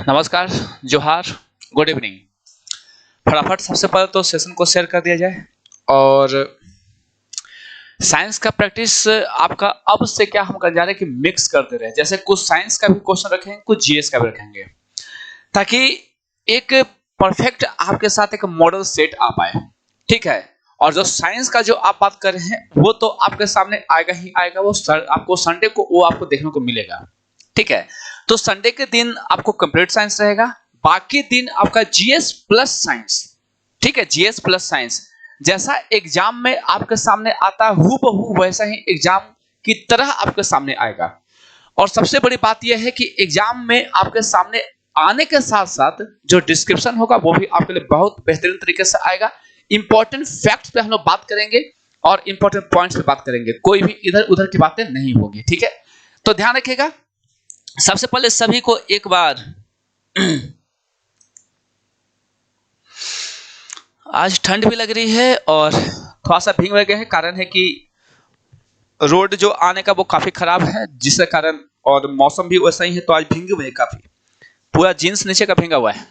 नमस्कार, जोहार, good evening. फटाफट सबसे पहले तो सेशन को शेयर कर दिया जाए। और साइंस का प्रैक्टिस आपका अब से क्या हम कर जा रहे हैं कि मिक्स कर दे रहे हैं। जैसे कुछ साइंस का भी क्वेश्चन रखेंगे, कुछ जीएस का भी रखेंगे, ताकि एक परफेक्ट आपके साथ एक मॉडल सेट आ पाए। ठीक है। और जो साइंस का जो आप बात कर रहे हैं वो तो आपके सामने आएगा ही आएगा। वो आपको संडे को वो आपको देखने को मिलेगा। ठीक है। तो संडे के दिन आपको कंप्लीट साइंस रहेगा, बाकी दिन आपका जीएस प्लस साइंस। ठीक है, जीएस प्लस साइंस जैसा एग्जाम में आपके सामने आता है हूबहू वैसा ही एग्जाम की तरह आपके सामने आएगा। और सबसे बड़ी बात यह है कि एग्जाम में आपके सामने आने के साथ साथ जो डिस्क्रिप्शन होगा वो भी आपके लिए बहुत बेहतरीन तरीके से आएगा। इंपॉर्टेंट फैक्ट्स पे हम लोग बात करेंगे और इंपॉर्टेंट पॉइंट्स पे बात करेंगे, कोई भी इधर उधर की बातें नहीं होगी। ठीक है, तो ध्यान रखिएगा। सबसे पहले सभी को एक बार आज ठंड भी लग रही है और थोड़ा सा भीग गए हैं। कारण है कि रोड जो आने का वो काफी खराब है, जिसके कारण, और मौसम भी वैसा ही है, तो आज भीगे हुए हैं काफी। पूरा जींस नीचे का भीगा हुआ है,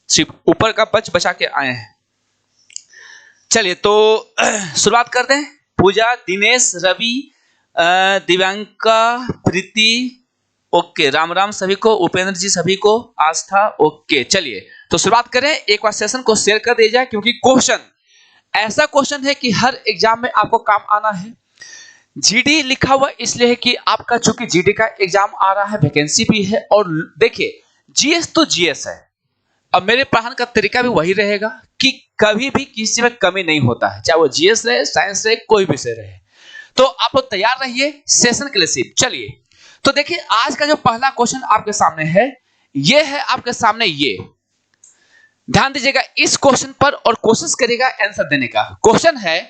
सिर्फ ऊपर का बचा के आए हैं। चलिए तो शुरुआत करते हैं। पूजा, दिनेश, रवि, दिव्यांका, प्रीति, ओके, राम राम सभी को, उपेंद्र जी सभी को, आस्था, ओके। चलिए तो शुरुआत करें। एक बार सेशन को शेयर कर दिया जाए, क्योंकि क्वेश्चन ऐसा क्वेश्चन है कि हर एग्जाम में आपको काम आना है। जीडी लिखा हुआ इसलिए है कि आपका चूंकि जीडी का एग्जाम आ रहा है, वैकेंसी भी है। और देखिए, जीएस तो जीएस है, अब मेरे पढ़ाने का तरीका भी वही रहेगा कि कभी भी किसी में कमी नहीं होता है, चाहे वो जीएस रहे, साइंस रहे, कोई विषय रहे। तो आप लोग तैयार रहिए सेशन के लिए सिर्फ। चलिए तो देखिए, आज का जो पहला क्वेश्चन आपके सामने है, ये है आपके सामने। ये ध्यान दीजिएगा इस क्वेश्चन पर और कोशिश करिएगा आंसर देने का। क्वेश्चन है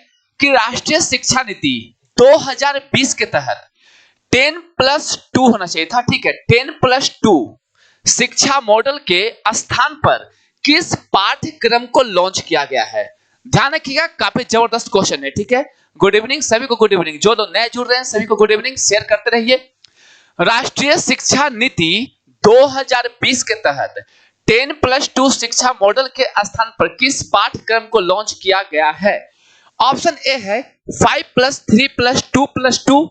कि राष्ट्रीय शिक्षा नीति 2020 के तहत 10+2 होना चाहिए था। ठीक है, 10+2 शिक्षा मॉडल के स्थान पर किस पाठ्यक्रम को लॉन्च किया गया है। ध्यान रखिएगा, काफी जबरदस्त क्वेश्चन है। ठीक है, गुड इवनिंग सभी को, गुड इवनिंग। जो लोग नए जुड़ रहे हैं सभी को गुड इवनिंग, शेयर करते रहिए। राष्ट्रीय शिक्षा नीति 2020 के तहत 10+2 शिक्षा मॉडल के स्थान पर किस पाठ्यक्रम को लॉन्च किया गया है। ऑप्शन ए है 5+3+2+2,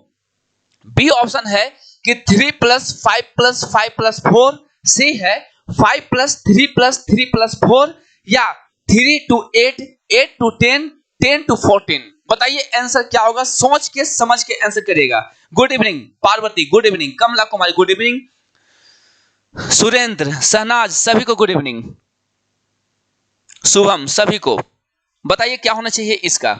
बी ऑप्शन है कि 3+5+5+4, सी है 5+3+3+4, या 3 to 8, 8 to 10, 10 to 14। बताइए आंसर क्या होगा, सोच के समझ के आंसर करिएगा। Good evening Parvati, good evening. Kamla Kumari, good evening. Surendra, Shahnaz सभी को गुड इवनिंग। शुभम सभी को। बताइए क्या होना चाहिए इसका।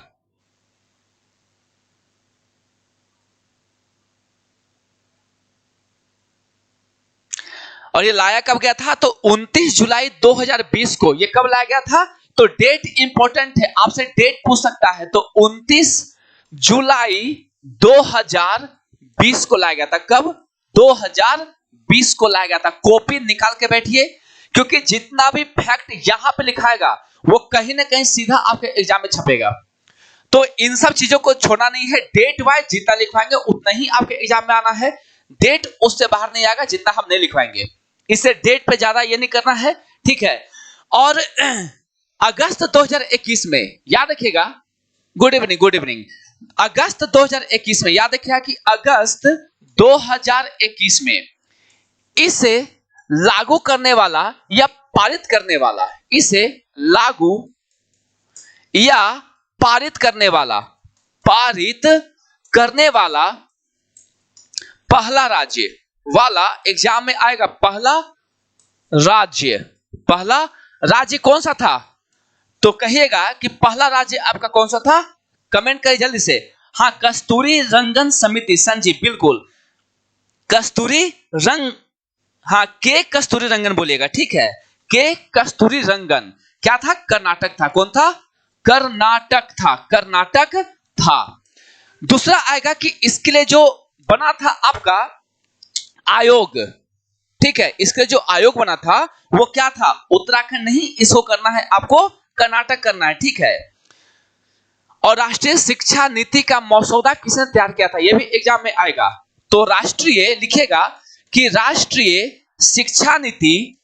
और ये लाया कब गया था, तो 29 जुलाई 2020 को। ये कब लाया गया था, तो डेट इंपॉर्टेंट है, आपसे डेट पूछ सकता है। तो 29 जुलाई 2020 को लाया गया था। कब, 2020 को लाया गया था। कॉपी निकाल के बैठिए, क्योंकि जितना भी फैक्ट यहां पे लिखाएगा वो कहीं ना कहीं सीधा आपके एग्जाम में छपेगा। तो इन सब चीजों को छोड़ना नहीं है। डेट वाइज जितना लिखवाएंगे उतना ही आपके एग्जाम में आना है। डेट उससे बाहर नहीं आएगा जितना हम नहीं लिखवाएंगे। इससे डेट पे ज्यादा ये नहीं करना है। ठीक है। और अगस्त 2021 में याद रखिएगा, गुड इवनिंग, गुड इवनिंग। अगस्त 2021 में याद रखिएगा कि अगस्त 2021 में इसे लागू करने वाला या पारित करने वाला, इसे लागू या पारित करने वाला पहला राज्य वाला एग्जाम में आएगा। पहला राज्य कौन सा था, तो कहिएगा कि पहला राज्य आपका कौन सा था। कमेंट करिए जल्दी से। हाँ, कस्तूरी रंगन समिति, संजीव बिल्कुल, कस्तूरी रंग, हाँ के कस्तूरी रंगन बोलिएगा। ठीक है, के कस्तूरी रंगन क्या था, कर्नाटक था। कौन था, कर्नाटक था। दूसरा आएगा कि इसके लिए जो बना था आपका आयोग। ठीक है, इसके जो आयोग बना था वो क्या था, उत्तराखंड नहीं, इसको करना है आपको कर्नाटक करना है। ठीक है। और राष्ट्रीय शिक्षा नीति का मसौदा किसने तैयार किया था, यह भी एग्जाम में आएगा। तो राष्ट्रीय लिखेगा कि राष्ट्रीय शिक्षा नीति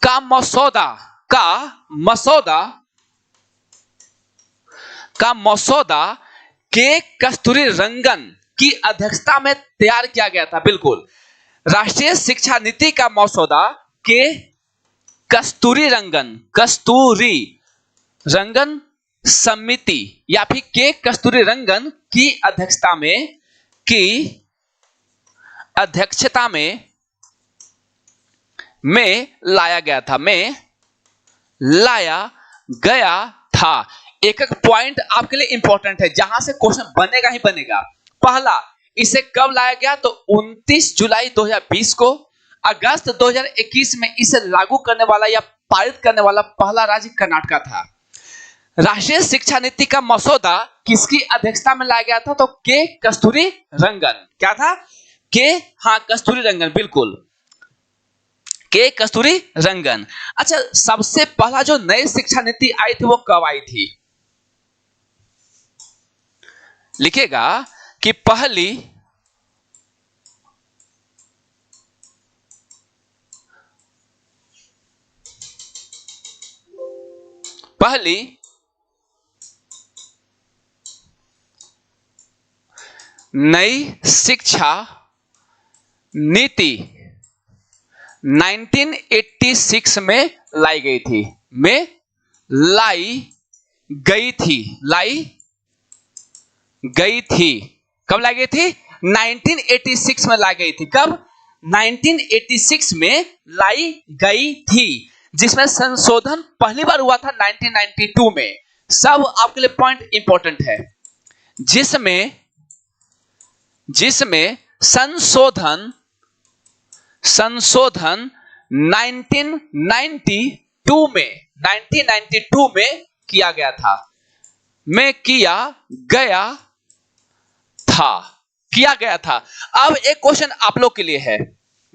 का मसौदा के कस्तूरी रंगन की अध्यक्षता में तैयार किया गया था। बिल्कुल, राष्ट्रीय शिक्षा नीति का मसौदा के कस्तूरी रंगन समिति या फिर के कस्तूरी रंगन की अध्यक्षता में लाया गया था। एक एक पॉइंट आपके लिए इंपॉर्टेंट है, जहां से क्वेश्चन बनेगा ही बनेगा। पहला, इसे कब लाया गया? तो 29 जुलाई 2020 को। अगस्त 2021 में इसे लागू करने वाला या पारित करने वाला पहला राज्य कर्नाटक था। राष्ट्रीय शिक्षा नीति का मसौदा किसकी अध्यक्षता में लाया गया था? तो के कस्तूरी रंगन। क्या था? कस्तूरी रंगन, बिल्कुल, के कस्तूरी रंगन। अच्छा, सबसे पहला जो नई शिक्षा नीति आई थी वो कब आई थी? लिखेगा कि पहली नई शिक्षा नीति 1986 में लाई गई थी। कब लाई गई थी? 1986 में लाई गई थी। कब? 1986 में लाई गई थी, जिसमें संशोधन पहली बार हुआ था 1992 में। सब आपके लिए पॉइंट इंपॉर्टेंट है। जिसमें संशोधन 1992 में किया गया था। अब एक क्वेश्चन आप लोग के लिए है,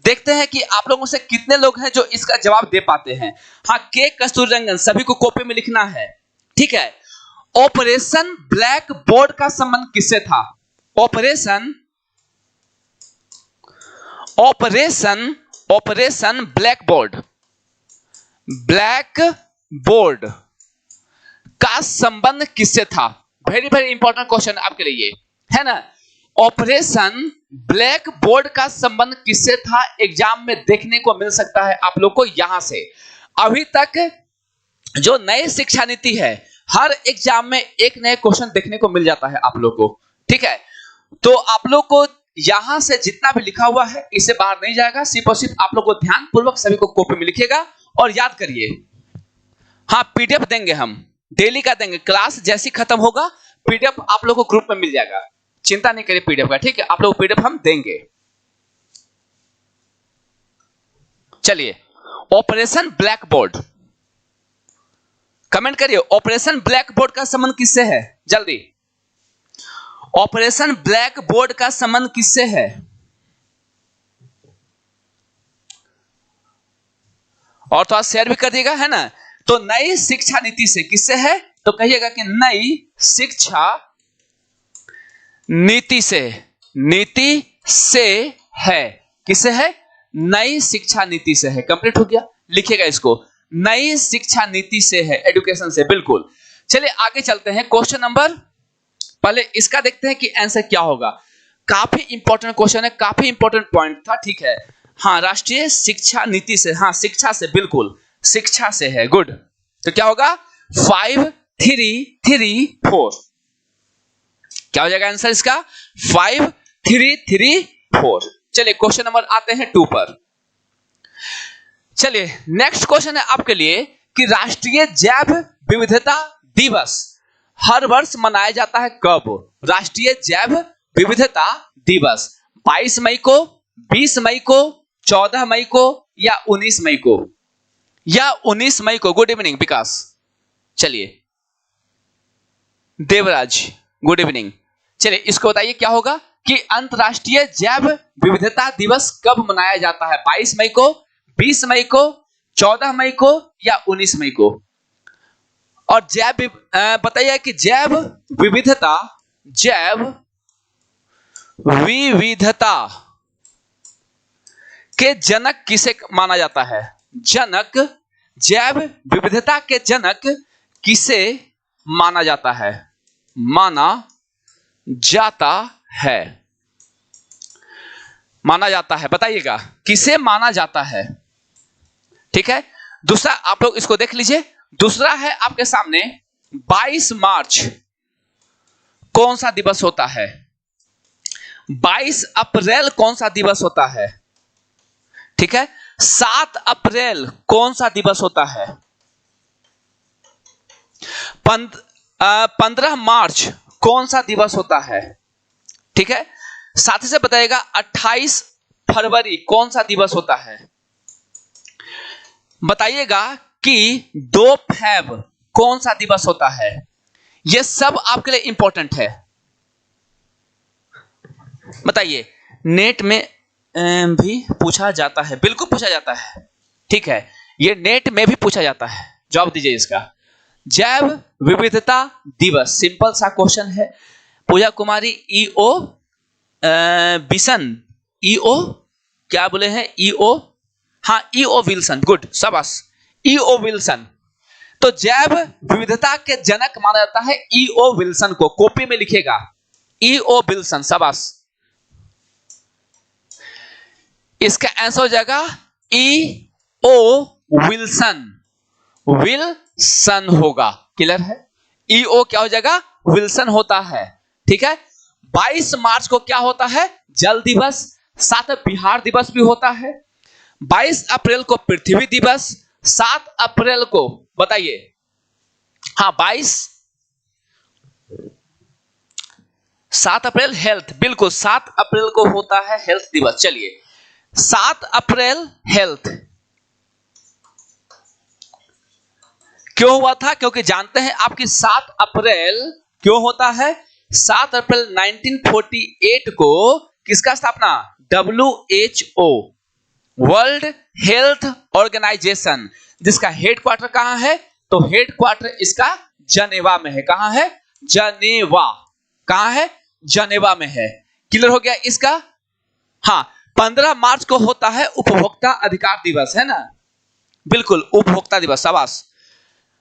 देखते हैं कि आप लोगों से कितने लोग हैं जो इसका जवाब दे पाते हैं। के कस्तूरी रंगन सभी को कॉपी में लिखना है, ठीक है। ऑपरेशन ब्लैक बोर्ड का संबंध किससे था? ऑपरेशन ब्लैक बोर्ड का संबंध किससे था? वेरी इंपॉर्टेंट क्वेश्चन आपके लिए, है ना। ऑपरेशन ब्लैक बोर्ड का संबंध किससे था? एग्जाम में देखने को मिल सकता है आप लोग को। यहां से अभी तक जो नई शिक्षा नीति है, हर एग्जाम में एक नए क्वेश्चन देखने को मिल जाता है आप लोग को, ठीक है। तो आप लोग को यहां से जितना भी लिखा हुआ है इससे बाहर नहीं जाएगा। सिर्फ और सिर्फ आप लोग को ध्यानपूर्वक सभी को कॉपी में लिखिएगा और याद करिए। पीडीएफ देंगे, हम डेली का देंगे। क्लास जैसी खत्म होगा पीडीएफ आप लोग को ग्रुप में मिल जाएगा, चिंता नहीं करिए पीडीएफ का, ठीक है। आप लोग को पीडीएफ हम देंगे। चलिए, ऑपरेशन ब्लैक बोर्ड, कमेंट करिए। ऑपरेशन ब्लैक बोर्ड का संबंध किससे है? जल्दी, ऑपरेशन ब्लैक बोर्ड का संबंध किससे है? और थोड़ा शेयर भी कर दिएगा, है ना। तो नई शिक्षा नीति से, किससे है? तो कहिएगा कि नई शिक्षा नीति से है। किससे है? नई शिक्षा नीति से है। कंप्लीट हो गया, लिखिएगा इसको, नई शिक्षा नीति से है, एजुकेशन से, बिल्कुल। चलिए आगे चलते हैं। क्वेश्चन नंबर, पहले इसका देखते हैं कि आंसर क्या होगा। काफी इंपॉर्टेंट क्वेश्चन है, काफी इंपॉर्टेंट पॉइंट था, ठीक है। राष्ट्रीय शिक्षा नीति से, शिक्षा से, बिल्कुल शिक्षा से है। गुड, तो क्या होगा? 5334। क्या हो जाएगा आंसर इसका? 5334। चलिए क्वेश्चन नंबर आते हैं 2 पर। चलिए नेक्स्ट क्वेश्चन है आपके लिए कि राष्ट्रीय जैव विविधता दिवस हर वर्ष मनाया जाता है कब? राष्ट्रीय जैव विविधता दिवस 22 मई को, 20 मई को, 14 मई को या 19 मई को, या 19 मई को। गुड इवनिंग विकास। चलिए देवराज, गुड इवनिंग। चलिए इसको बताइए क्या होगा कि अंतरराष्ट्रीय जैव विविधता दिवस कब मनाया जाता है? 22 मई को, 20 मई को, 14 मई को या 19 मई को। और जैव बताइए कि जैव विविधता के जनक किसे माना जाता है? जनक, जैव विविधता के जनक किसे माना जाता है? माना जाता है, माना जाता है, बताइएगा किसे माना जाता है? ठीक है, दूसरा आप लोग इसको देख लीजिए। दूसरा है आपके सामने 22 मार्च कौन सा दिवस होता है? 22 अप्रैल कौन सा दिवस होता है? ठीक है, 7 अप्रैल कौन सा दिवस होता है? 15 मार्च कौन सा दिवस होता है? ठीक है, साथ ही से बताइएगा 28 फरवरी कौन सा दिवस होता है? बताइएगा कि 2 फेब कौन सा दिवस होता है? यह सब आपके लिए इंपॉर्टेंट है। बताइए, नेट में भी पूछा जाता है, बिल्कुल पूछा जाता है। ठीक है, यह नेट में भी पूछा जाता है, जवाब दीजिए इसका। जैव विविधता दिवस, सिंपल सा क्वेश्चन है। पूजा कुमारी ईओ बिशन, ईओ क्या बोले हैं? ईओ, हाँ ईओ विल्सन, गुड, शाबाश, ईओ विल्सन। तो जैव विविधता के जनक माना जाता है ईओ विल्सन को, कॉपी में लिखेगा ईओ विल्सन, शाबाश। इसका आंसर हो जाएगा ईओ विल्सन, विल्सन होगा, क्लियर है? ईओ क्या हो जाएगा? विल्सन होता है। ठीक है, 22 मार्च को क्या होता है? जल दिवस, साथ बिहार दिवस भी होता है। 22 अप्रैल को पृथ्वी दिवस, 7 अप्रैल को बताइए, हाँ 7 अप्रैल हेल्थ, बिल्कुल 7 अप्रैल को होता है हेल्थ दिवस। चलिए 7 अप्रैल हेल्थ क्यों हुआ था? क्योंकि जानते हैं आपकी 7 अप्रैल क्यों होता है? 7 अप्रैल 1948 को किसका स्थापना? WHO, वर्ल्ड हेल्थ ऑर्गेनाइजेशन, जिसका हेडक्वार्टर कहां है? तो हेडक्वार्टर इसका जनेवा में है। कहां है? जनेवा। कहां है? जनेवा में है। क्लियर हो गया इसका? हाँ, 15 मार्च को होता है उपभोक्ता अधिकार दिवस, है ना? बिल्कुल, उपभोक्ता दिवस, शाबाश।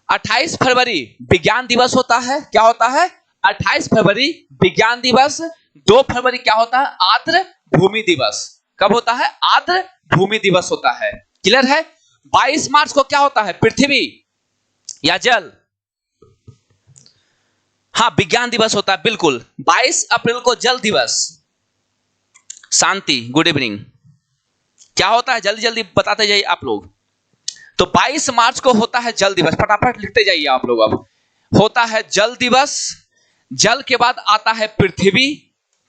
28 फरवरी विज्ञान दिवस होता है। क्या होता है? 28 फरवरी विज्ञान दिवस। 2 फरवरी क्या होता है? आर्द्र भूमि दिवस। कब होता है? आर्द्र भूमि दिवस होता है। क्लियर है? 22 मार्च को क्या होता है? पृथ्वी या जल? हाँ, विज्ञान दिवस होता है, बिल्कुल। 22 अप्रैल को जल दिवस। शांति, गुड इवनिंग। क्या होता है? जल्दी जल्दी बताते जाइए आप लोग। तो 22 मार्च को होता है जल दिवस, फटाफट लिखते जाइए आप लोग। अब होता है जल दिवस, जल के बाद आता है पृथ्वी।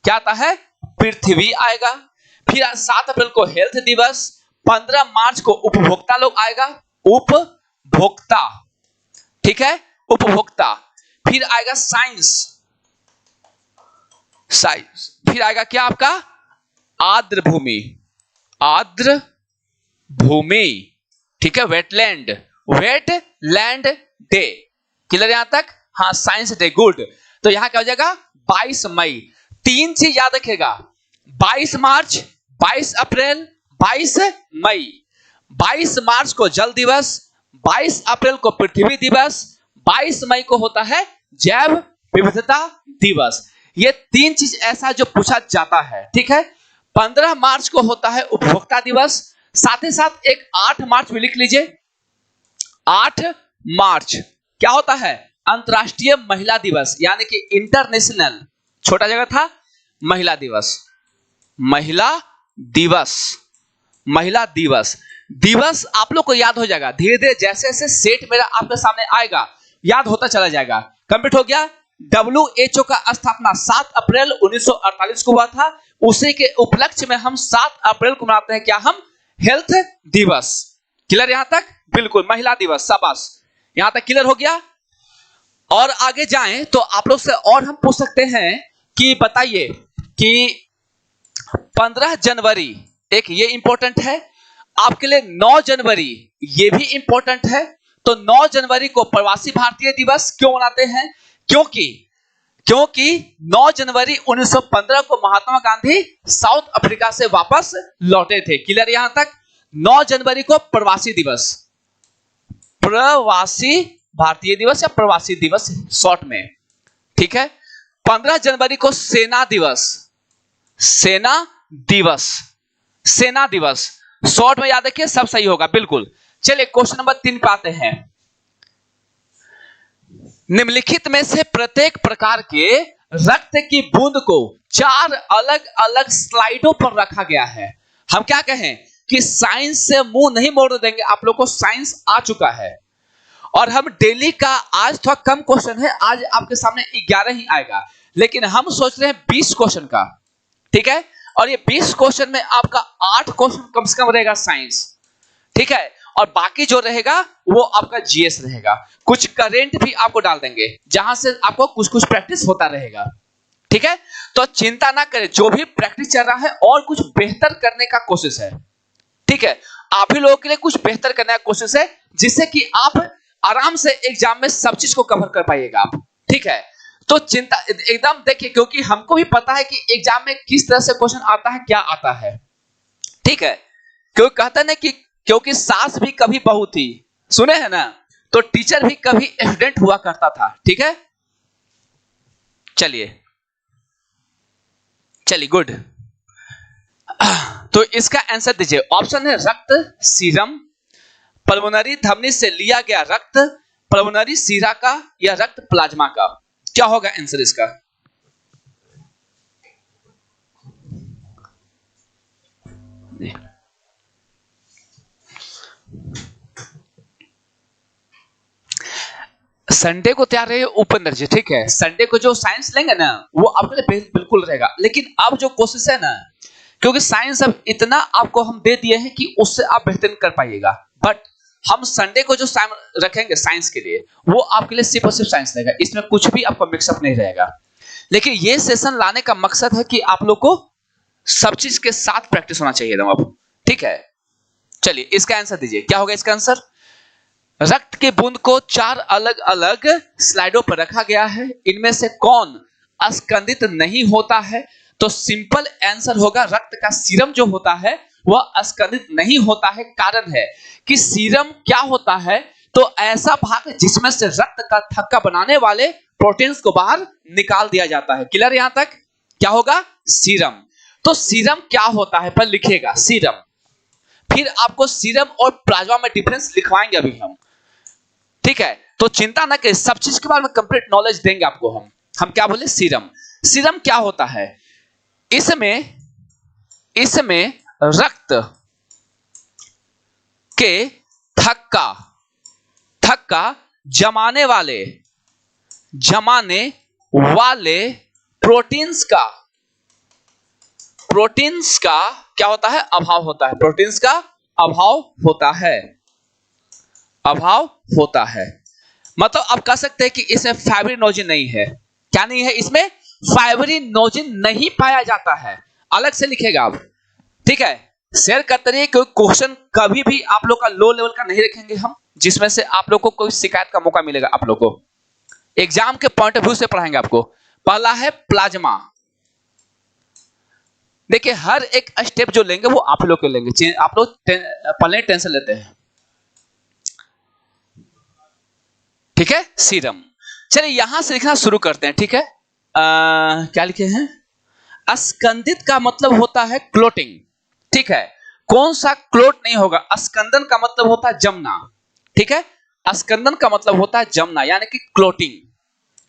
क्या आता है? पृथ्वी आएगा। फिर 7 अप्रैल को हेल्थ दिवस। 15 मार्च को उपभोक्ता लोग आएगा, उपभोक्ता, ठीक है, उपभोक्ता। फिर आएगा साइंस, साइंस। फिर आएगा क्या आपका? आर्द्र भूमि, आर्द्र भूमि, ठीक है, वेटलैंड, वेटलैंड डे। क्लियर यहां तक? हाँ, साइंस डे, गुड। तो यहां क्या हो जाएगा? 22 मई। 3 चीज याद रखेगा, 22 मार्च, 22 अप्रैल, 22 मई। 22 मार्च को जल दिवस, 22 अप्रैल को पृथ्वी दिवस, 22 मई को होता है जैव विविधता दिवस। ये 3 चीज ऐसा जो पूछा जाता है, ठीक है। 15 मार्च को होता है उपभोक्ता दिवस। साथ ही साथ एक 8 मार्च में लिख लीजिए। 8 मार्च क्या होता है? अंतरराष्ट्रीय महिला दिवस, यानी कि इंटरनेशनल, छोटा जगह था, महिला दिवस, महिला दिवस, महिला दिवस। दिवस आप लोग को याद हो जाएगा धीरे धीरे, जैसे जैसे सेट मेरा आपके सामने आएगा याद होता चला जाएगा। कंप्लीट हो गया। WHO का स्थापना 7 अप्रैल 1948 को हुआ था। उसी के उपलक्ष्य में हम 7 अप्रैल को मनाते हैं क्या? हम हेल्थ दिवस। क्लियर यहां तक? बिल्कुल, महिला दिवस, शाबाश। यहां तक क्लियर हो गया। और आगे जाएं तो आप लोग से और हम पूछ सकते हैं कि बताइए कि 15 जनवरी, एक ये इंपॉर्टेंट है आपके लिए। 9 जनवरी ये भी इंपॉर्टेंट है। तो 9 जनवरी को प्रवासी भारतीय दिवस क्यों मनाते हैं? क्योंकि क्योंकि 9 जनवरी 1915 को महात्मा गांधी साउथ अफ्रीका से वापस लौटे थे। क्लियर यहां तक? 9 जनवरी को प्रवासी दिवस, प्रवासी भारतीय दिवस या प्रवासी दिवस शॉर्ट में, ठीक है। 15 जनवरी को सेना दिवस, सेना दिवस, सेना दिवस शॉर्ट में याद रखिए, सब सही होगा बिल्कुल। चलिए क्वेश्चन नंबर 3 पे आते हैं। निम्नलिखित में से प्रत्येक प्रकार के रक्त की बूंद को 4 अलग अलग स्लाइडों पर रखा गया है। हम क्या कहें कि साइंस से मुंह नहीं मोड़ देंगे, आप लोग को साइंस आ चुका है और हम डेली का, आज थोड़ा कम क्वेश्चन है, आज आपके सामने 11 ही आएगा, लेकिन हम सोच रहे हैं 20 क्वेश्चन का, ठीक है। और ये 20 क्वेश्चन में आपका 8 क्वेश्चन कम से कम रहेगा साइंस, ठीक है, और बाकी जो रहेगा वो आपका जीएस रहेगा। कुछ करेंट भी आपको डाल देंगे जहां से आपको कुछ कुछ प्रैक्टिस होता रहेगा, ठीक है। तो चिंता ना करें, जो भी प्रैक्टिस चल रहा है और कुछ बेहतर करने का कोशिश है, ठीक है। आप ही लोगों के लिए कुछ बेहतर करने का कोशिश है, जिससे कि आप आराम से एग्जाम में सब चीज को कवर कर पाइएगा आप, ठीक है। तो चिंता एकदम देखिए, क्योंकि हमको भी पता है कि एग्जाम में किस तरह से क्वेश्चन आता है, क्या आता है, ठीक है। क्योंकि कहते ना कि क्योंकि सास भी कभी बहू थी, सुने हैं ना, तो टीचर भी कभी स्टूडेंट हुआ करता था, ठीक है। चलिए चलिए गुड। तो इसका आंसर दीजिए। ऑप्शन है रक्त सीरम, पल्मोनरी धमनी से लिया गया रक्त, पल्मोनरी सीरा का, या रक्त प्लाज्मा का। क्या होगा आंसर इसका? संडे को तैयार रहे उपेंद्र जी, ठीक है। संडे को जो साइंस लेंगे ना वो आपके लिए बिल्कुल रहेगा, लेकिन अब जो कोशिश है ना, क्योंकि साइंस अब इतना आपको हम दे दिए हैं कि उससे आप बेहतर कर पाइएगा, बट हम संडे को जो रखेंगे साइंस के लिए वो आपके लिए सिर्फ और सिर्फ साइंस रहेगा, इसमें कुछ भी आपको मिक्सअप नहीं रहेगा। लेकिन ये सेशन लाने का मकसद है कि आप लोग को सब चीज के साथ प्रैक्टिस होना चाहिए एकदम अब, ठीक है। चलिए इसका आंसर दीजिए, क्या होगा इसका आंसर? रक्त के बूंद को 4 अलग अलग स्लाइडों पर रखा गया है, इनमें से कौन अस्कंदित नहीं होता है? तो सिंपल आंसर होगा रक्त का सीरम जो होता है वह अस्कंदित नहीं होता है। कारण है कि सीरम क्या होता है, तो ऐसा भाग जिसमें से रक्त का थक्का बनाने वाले प्रोटीन्स को बाहर निकाल दिया जाता है। क्लियर यहां तक? क्या होगा? सीरम। तो सीरम क्या होता है पर लिखिएगा सीरम, फिर आपको सीरम और प्लाज्मा में डिफरेंस लिखवाएंगे अभी हम, ठीक है। तो चिंता ना करें, सब चीज के बारे में कंप्लीट नॉलेज देंगे आपको हम क्या बोले? सीरम। सीरम क्या होता है? इसमें रक्त के थक्का जमाने वाले प्रोटीन्स का क्या होता है? अभाव होता है। प्रोटीन्स का अभाव होता है। मतलब आप कह सकते हैं कि इसमें फाइब्रिनोजिन नहीं है। क्या नहीं है इसमें? फाइब्रिनोजिन नहीं पाया जाता है। अलग से लिखेगा आप, ठीक है। शेयर करते रहिए, क्योंकि क्वेश्चन कभी भी आप लोग का लो लेवल का नहीं रखेंगे हम, जिसमें से आप लोग को कोई शिकायत का मौका मिलेगा। आप लोग को एग्जाम के पॉइंट ऑफ व्यू से पढ़ाएंगे आपको। पहला है प्लाज्मा। देखिए हर एक स्टेप जो लेंगे वो आप लोग के लेंगे, आप लोग पहले टेंशन लेते हैं, ठीक है। सीरम। चलिए यहां से लिखना शुरू करते हैं, ठीक है। क्या लिखे हैं? अस्कंदित का मतलब होता है क्लोटिंग, ठीक है। कौन सा क्लोट नहीं होगा? अस्कंदन का मतलब होता है जमना, ठीक है। अस्कंदन का मतलब होता है जमना, यानी कि क्लोटिंग।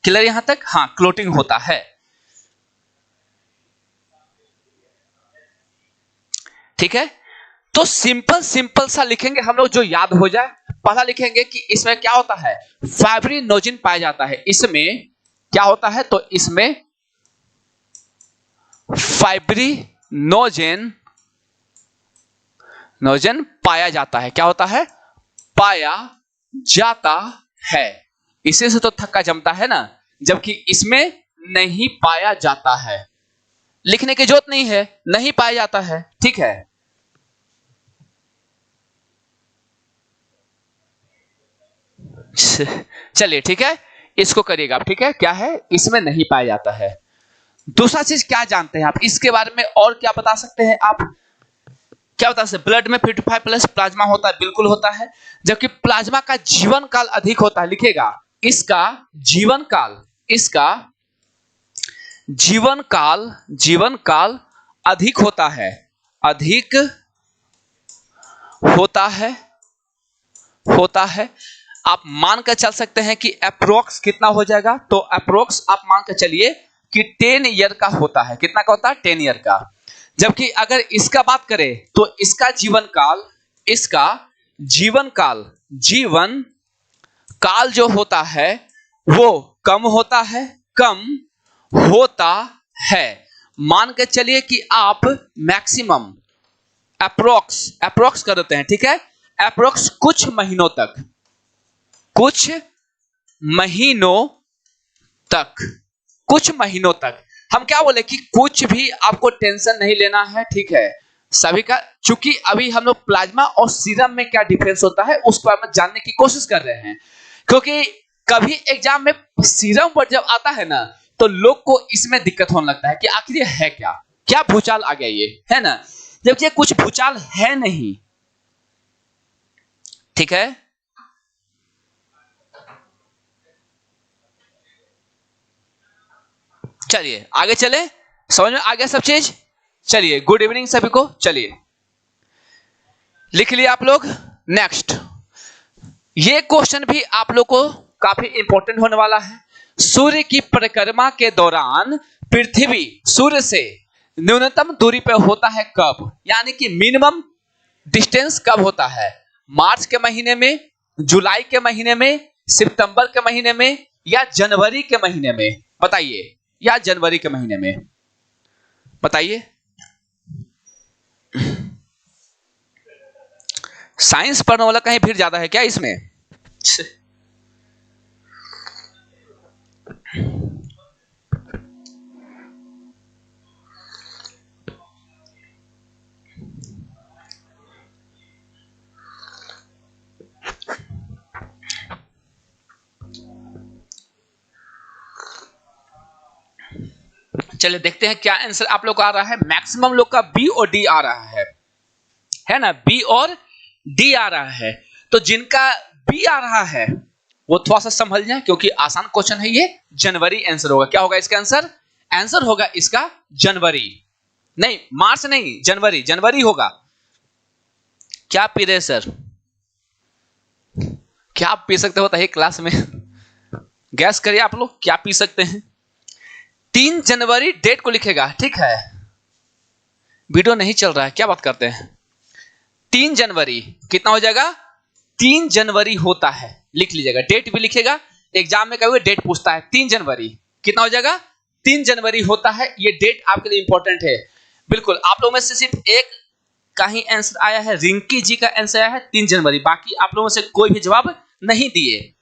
क्लियर यहां तक? हाँ, क्लोटिंग होता है, ठीक है। तो सिंपल सा लिखेंगे हम लोग जो याद हो जाए। पहला लिखेंगे कि इसमें क्या होता है? फाइब्रिनोजिन पाया जाता है। इसमें क्या होता है? तो इसमें फाइब्रिनोजेन पाया जाता है। क्या होता है? पाया जाता है। इसी से तो थक्का जमता है ना, जबकि इसमें नहीं पाया जाता है। लिखने की जरूरत नहीं है, नहीं पाया जाता है, ठीक है। चलिए ठीक है, इसको करिएगा आप, ठीक है। क्या है इसमें नहीं पाया जाता है। दूसरा चीज क्या जानते हैं आप इसके बारे में और क्या बता सकते हैं आप? क्या बता सकते? ब्लड में 55 प्लस प्लाज्मा होता है, बिल्कुल होता है, जबकि प्लाज्मा का जीवन काल अधिक होता है। लिखेगा इसका जीवन काल अधिक होता है, अधिक होता है। आप मान कर चल सकते हैं कि अप्रोक्स कितना हो जाएगा, तो अप्रोक्स आप मान कर चलिए कि 10 ईयर का होता है। कितना का होता है? 10 ईयर का। जबकि अगर इसका बात करें तो इसका जीवन काल जो होता है वो कम होता है। मान के चलिए कि आप मैक्सिमम अप्रोक्स कर देते हैं, ठीक है। अप्रोक्स कुछ महीनों तक हम क्या बोले कि कुछ भी आपको टेंशन नहीं लेना है, ठीक है। सभी का, चूंकि अभी हम लोग प्लाज्मा और सीरम में क्या डिफरेंस होता है उसको हम जानने की कोशिश कर रहे हैं, क्योंकि कभी एग्जाम में सीरम वर्ड जब आता है ना तो लोग को इसमें दिक्कत होने लगता है कि आखिर ये है क्या भूचाल आ गया ये, है ना। जबकि ये कुछ भूचाल है नहीं, ठीक है। चलिए आगे चले, समझ में आ गया सब चीज। चलिए गुड इवनिंग सभी को। चलिए लिख लिया आप लोग। नेक्स्ट ये क्वेश्चन भी आप लोग को काफी इंपॉर्टेंट होने वाला है। सूर्य की परिक्रमा के दौरान पृथ्वी सूर्य से न्यूनतम दूरी पर होता है कब? यानी कि मिनिमम डिस्टेंस कब होता है? मार्च के महीने में, जुलाई के महीने में, सितंबर के महीने में, या जनवरी के महीने में? बताइए, या जनवरी के महीने में बताइए। साइंस पढ़ने वाला कहीं फिर ज्यादा है क्या इसमें? चलिए देखते हैं क्या आंसर आप लोग का आ रहा है। मैक्सिमम लोग का बी और डी आ रहा है ना, बी और डी आ रहा है। तो जिनका बी आ रहा है वो थोड़ा सा संभल जाए, क्योंकि आसान क्वेश्चन है ये। जनवरी आंसर होगा। क्या होगा इसका आंसर? आंसर होगा इसका जनवरी, नहीं मार्च नहीं, जनवरी होगा। क्या पी रहे सर? क्या आप पी सकते हो बताइए क्लास में? गैस करिए आप लोग, क्या पी सकते हैं? 3 जनवरी डेट को लिखेगा, ठीक है। वीडियो नहीं चल रहा है, क्या बात करते हैं? 3 जनवरी कितना हो जाएगा? 3 जनवरी होता है, लिख लीजिएगा। डेट भी लिखेगा, एग्जाम में कभी डेट पूछता है। 3 जनवरी कितना हो जाएगा? 3 जनवरी होता है। ये डेट आपके लिए इंपॉर्टेंट है। बिल्कुल आप लोगों में से सिर्फ एक का ही आंसर आया है, रिंकी जी का आंसर आया है 3 जनवरी। बाकी आप लोगों से कोई भी जवाब नहीं दिए।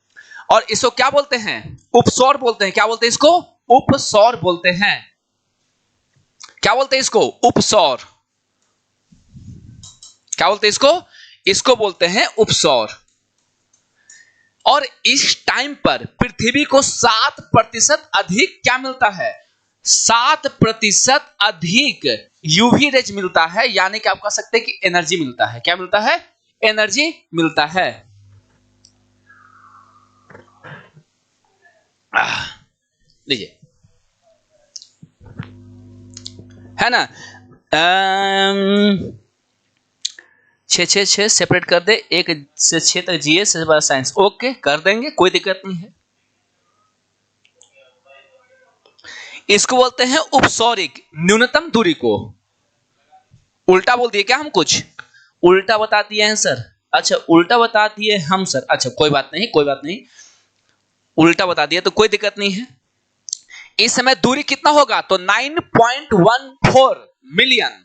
और इसको क्या बोलते हैं? उपसौर बोलते हैं। क्या बोलते हैं इसको? उपसौर बोलते हैं। क्या बोलते हैं इसको? उपसौर। क्या बोलते हैं इसको? इसको बोलते हैं उपसौर। और इस टाइम पर पृथ्वी को 7% अधिक क्या मिलता है? 7% अधिक यूवी रेज मिलता है। यानी कि आप कह सकते हैं कि एनर्जी मिलता है। क्या मिलता है? एनर्जी मिलता है। लीजिए, है ना। 6 सेपरेट कर दे, 1 से 6 तक जीएस से बाद साइंस। ओके कर देंगे, कोई दिक्कत नहीं है। इसको बोलते हैं उपसौरिक न्यूनतम दूरी को। उल्टा बोल दिए क्या हम? कुछ उल्टा बता दिए हैं सर। अच्छा उल्टा बता दिए हम सर। अच्छा कोई बात नहीं, उल्टा बता दिए तो कोई दिक्कत नहीं है। इस समय दूरी कितना होगा? तो 9.14 मिलियन।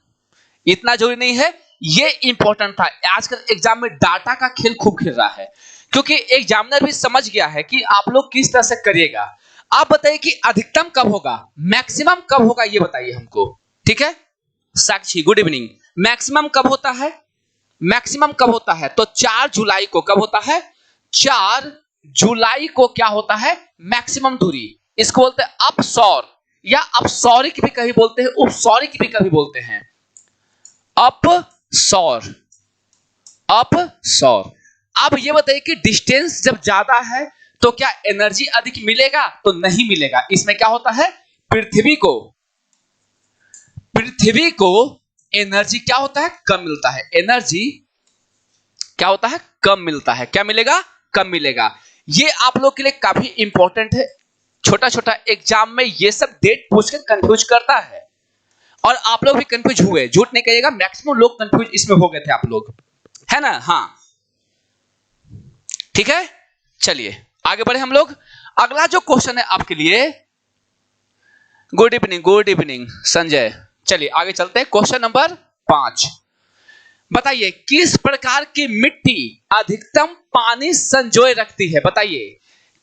इतना जरूरी नहीं है, ये इंपॉर्टेंट था। आजकल एग्जाम में डाटा का खेल खूब खेल रहा है, क्योंकि एग्जामिनर भी समझ गया है कि आप लोग किस तरह से करिएगा। आप बताइए कि अधिकतम कब होगा, मैक्सिमम कब होगा, ये बताइए हमको, ठीक है। साक्षी गुड इवनिंग। मैक्सिमम कब होता है? तो 4 जुलाई को कब होता है? 4 जुलाई को क्या होता है, मैक्सिमम दूरी, इसको बोलते हैं अपसौर, या अपसौरिक भी कभी बोलते हैं, उपसौरिक भी कभी बोलते हैं, अपसौर, अपसौर। अब ये बताइए कि डिस्टेंस जब ज्यादा है तो क्या एनर्जी अधिक मिलेगा, तो नहीं मिलेगा। इसमें क्या होता है, पृथ्वी को एनर्जी क्या होता है, कम मिलता है, एनर्जी क्या होता है, कम मिलता है। क्या मिलेगा, कम मिलेगा। ये आप लोग के लिए काफी इंपॉर्टेंट है, छोटा छोटा एग्जाम में ये सब डेट पूछ के कंफ्यूज करता है, और आप लोग भी कंफ्यूज हुए, झूठ नहीं कहिएगा, मैक्सिमम लोग कंफ्यूज इसमें हो गए थे आप लोग, है ना। हाँ ठीक है, चलिए आगे बढ़े हम लोग। अगला जो क्वेश्चन है आपके लिए, गुड इवनिंग संजय। चलिए आगे चलते हैं, क्वेश्चन नंबर 5। बताइए किस प्रकार की मिट्टी अधिकतम पानी संजोए रखती है। बताइए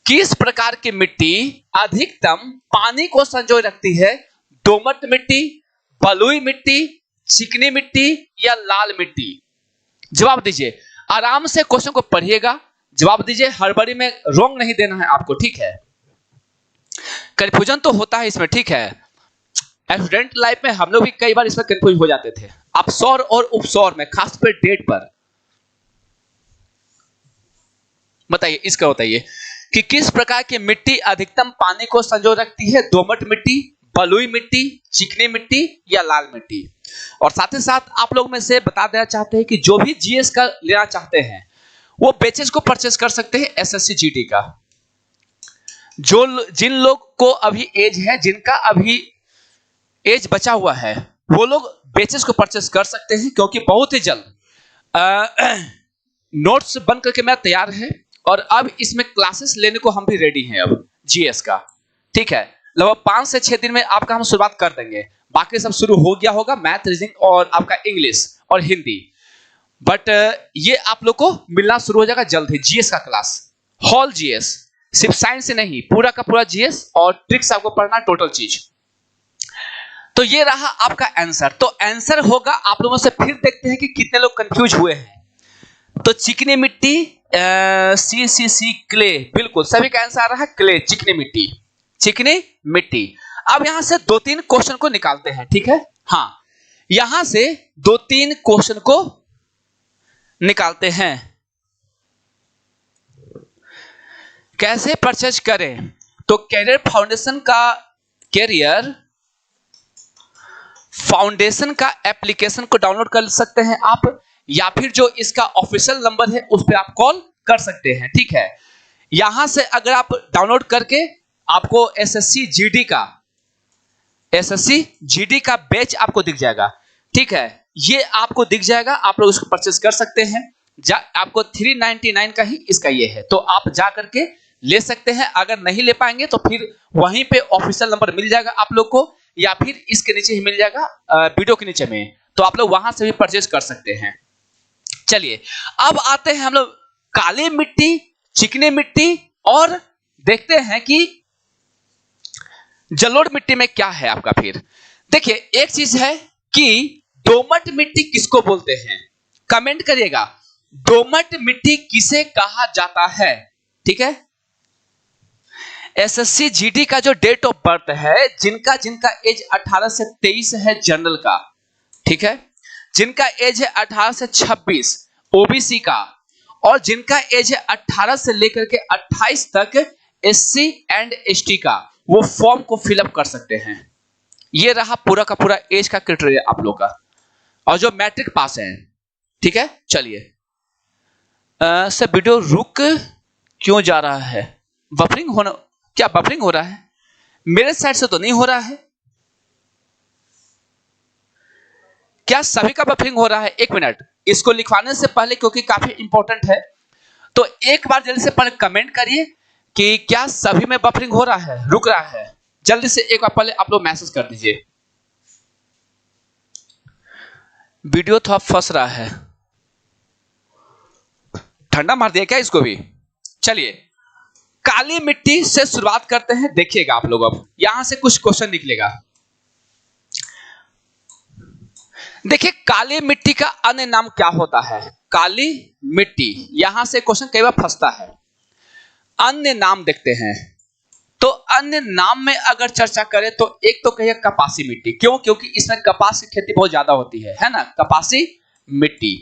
किस प्रकार की मिट्टी अधिकतम पानी को संजोए रखती है, दोमट मिट्टी, बलुई मिट्टी, चिकनी मिट्टी या लाल मिट्टी। जवाब दीजिए, आराम से क्वेश्चन को पढ़िएगा, जवाब दीजिए, हड़बड़ी में रॉन्ग नहीं देना है आपको, ठीक है। कंफ्यूजन तो होता है इसमें, ठीक है, स्टूडेंट लाइफ में हम लोग भी कई बार इसमें कंफ्यूज हो जाते थे, अपसौर और उपसौर में, खास पर डेट पर। बताइए इसका, बताइए कि किस प्रकार की मिट्टी अधिकतम पानी को संजो रखती है, दोमट मिट्टी, बलुई मिट्टी, चिकनी मिट्टी या लाल मिट्टी। और साथ ही साथ आप लोग में से बता देना चाहते हैं कि जो भी जीएस का लेना चाहते हैं वो बैचेस को परचेस कर सकते हैं, एसएससी जीडी का। जिन लोग को अभी एज है, जिनका अभी एज बचा हुआ है, वो लोग बैचेस को परचेस कर सकते हैं, क्योंकि बहुत ही जल्द नोट्स बन करके मैं तैयार है, और अब इसमें क्लासेस लेने को हम भी रेडी हैं अब जीएस का, ठीक है। लगभग 5 से 6 दिन में आपका हम शुरुआत कर देंगे, बाकी सब शुरू हो गया होगा, मैथ, रीजनिंग और आपका इंग्लिश और हिंदी। बट ये आप लोग को मिलना शुरू हो जाएगा जल्द ही, जीएस का क्लास, होल जीएस, सिर्फ साइंस से नहीं, पूरा का पूरा जीएस, और ट्रिक्स आपको पढ़ना, टोटल चीज। तो ये रहा आपका आंसर। तो आंसर होगा, आप लोगों से फिर देखते हैं कि कितने लोग कंफ्यूज हुए हैं। तो चिकनी मिट्टी, सी क्ले, बिल्कुल सभी का आंसर आ रहा है क्ले, चिकनी मिट्टी, चिकनी मिट्टी। अब यहां से 2-3 क्वेश्चन को निकालते हैं, ठीक है। हाँ, यहां से 2-3 क्वेश्चन को निकालते हैं। कैसे परचेज करें, तो कैरियर फाउंडेशन का एप्लीकेशन को डाउनलोड कर सकते हैं आप, या फिर जो इसका ऑफिशियल नंबर है उस पर आप कॉल कर सकते हैं, ठीक है। यहां से अगर आप डाउनलोड करके, आपको एसएससी जीडी का बैच आपको दिख जाएगा, ठीक है, ये आपको दिख जाएगा, आप लोग उसको परचेस कर सकते हैं। आपको 399 का ही इसका ये है, तो आप जा करके ले सकते हैं। अगर नहीं ले पाएंगे तो फिर वहीं पे ऑफिशियल नंबर मिल जाएगा आप लोग को, या फिर इसके नीचे ही मिल जाएगा, वीडियो के नीचे में, तो आप लोग वहां से भी परचेज कर सकते हैं। चलिए अब आते हैं हम लोग काली मिट्टी, चिकनी मिट्टी, और देखते हैं कि जलोढ़ मिट्टी में क्या है आपका। फिर देखिए एक चीज है कि दोमट मिट्टी किसको बोलते हैं, कमेंट करिएगा, दोमट मिट्टी किसे कहा जाता है, ठीक है। एसएससी जीडी का जो डेट ऑफ बर्थ है, जिनका एज 18 से 23 है जनरल का, ठीक है, जिनका एज है 18 से 26 ओबीसी का, और जिनका एज है 18 से लेकर के 28 तक एससी एंड एसटी का, वो फॉर्म को फिलअप कर सकते हैं। ये रहा पूरा का पूरा एज का क्राइटेरिया आप लोग का, और जो मैट्रिक पास है, ठीक है। चलिए सर वीडियो रुक क्यों जा रहा है, बफरिंग होना, क्या बफरिंग हो रहा है? मेरे साइड से तो नहीं हो रहा है, क्या सभी का बफरिंग हो रहा है? एक मिनट, इसको लिखवाने से पहले, क्योंकि काफी इंपॉर्टेंट है, तो एक बार जल्दी से पहले कमेंट करिए कि क्या सभी में बफरिंग हो रहा है, रुक रहा है। जल्दी से एक बार पहले आप लोग मैसेज कर दीजिए। वीडियो थोड़ा फंस रहा है, ठंडा मार दिया क्या इसको भी? चलिए काली मिट्टी से शुरुआत करते हैं, देखिएगा आप लोग, अब यहां से कुछ क्वेश्चन निकलेगा। देखिए काली मिट्टी का अन्य नाम क्या होता है, काली मिट्टी, यहां से क्वेश्चन कई बार फंसता है। अन्य नाम देखते हैं। तो अन्य नाम में अगर चर्चा करें तो एक तो कहिए कपासी मिट्टी। क्यों? क्योंकि इसमें कपास की खेती बहुत ज्यादा होती है ना, कपासी मिट्टी।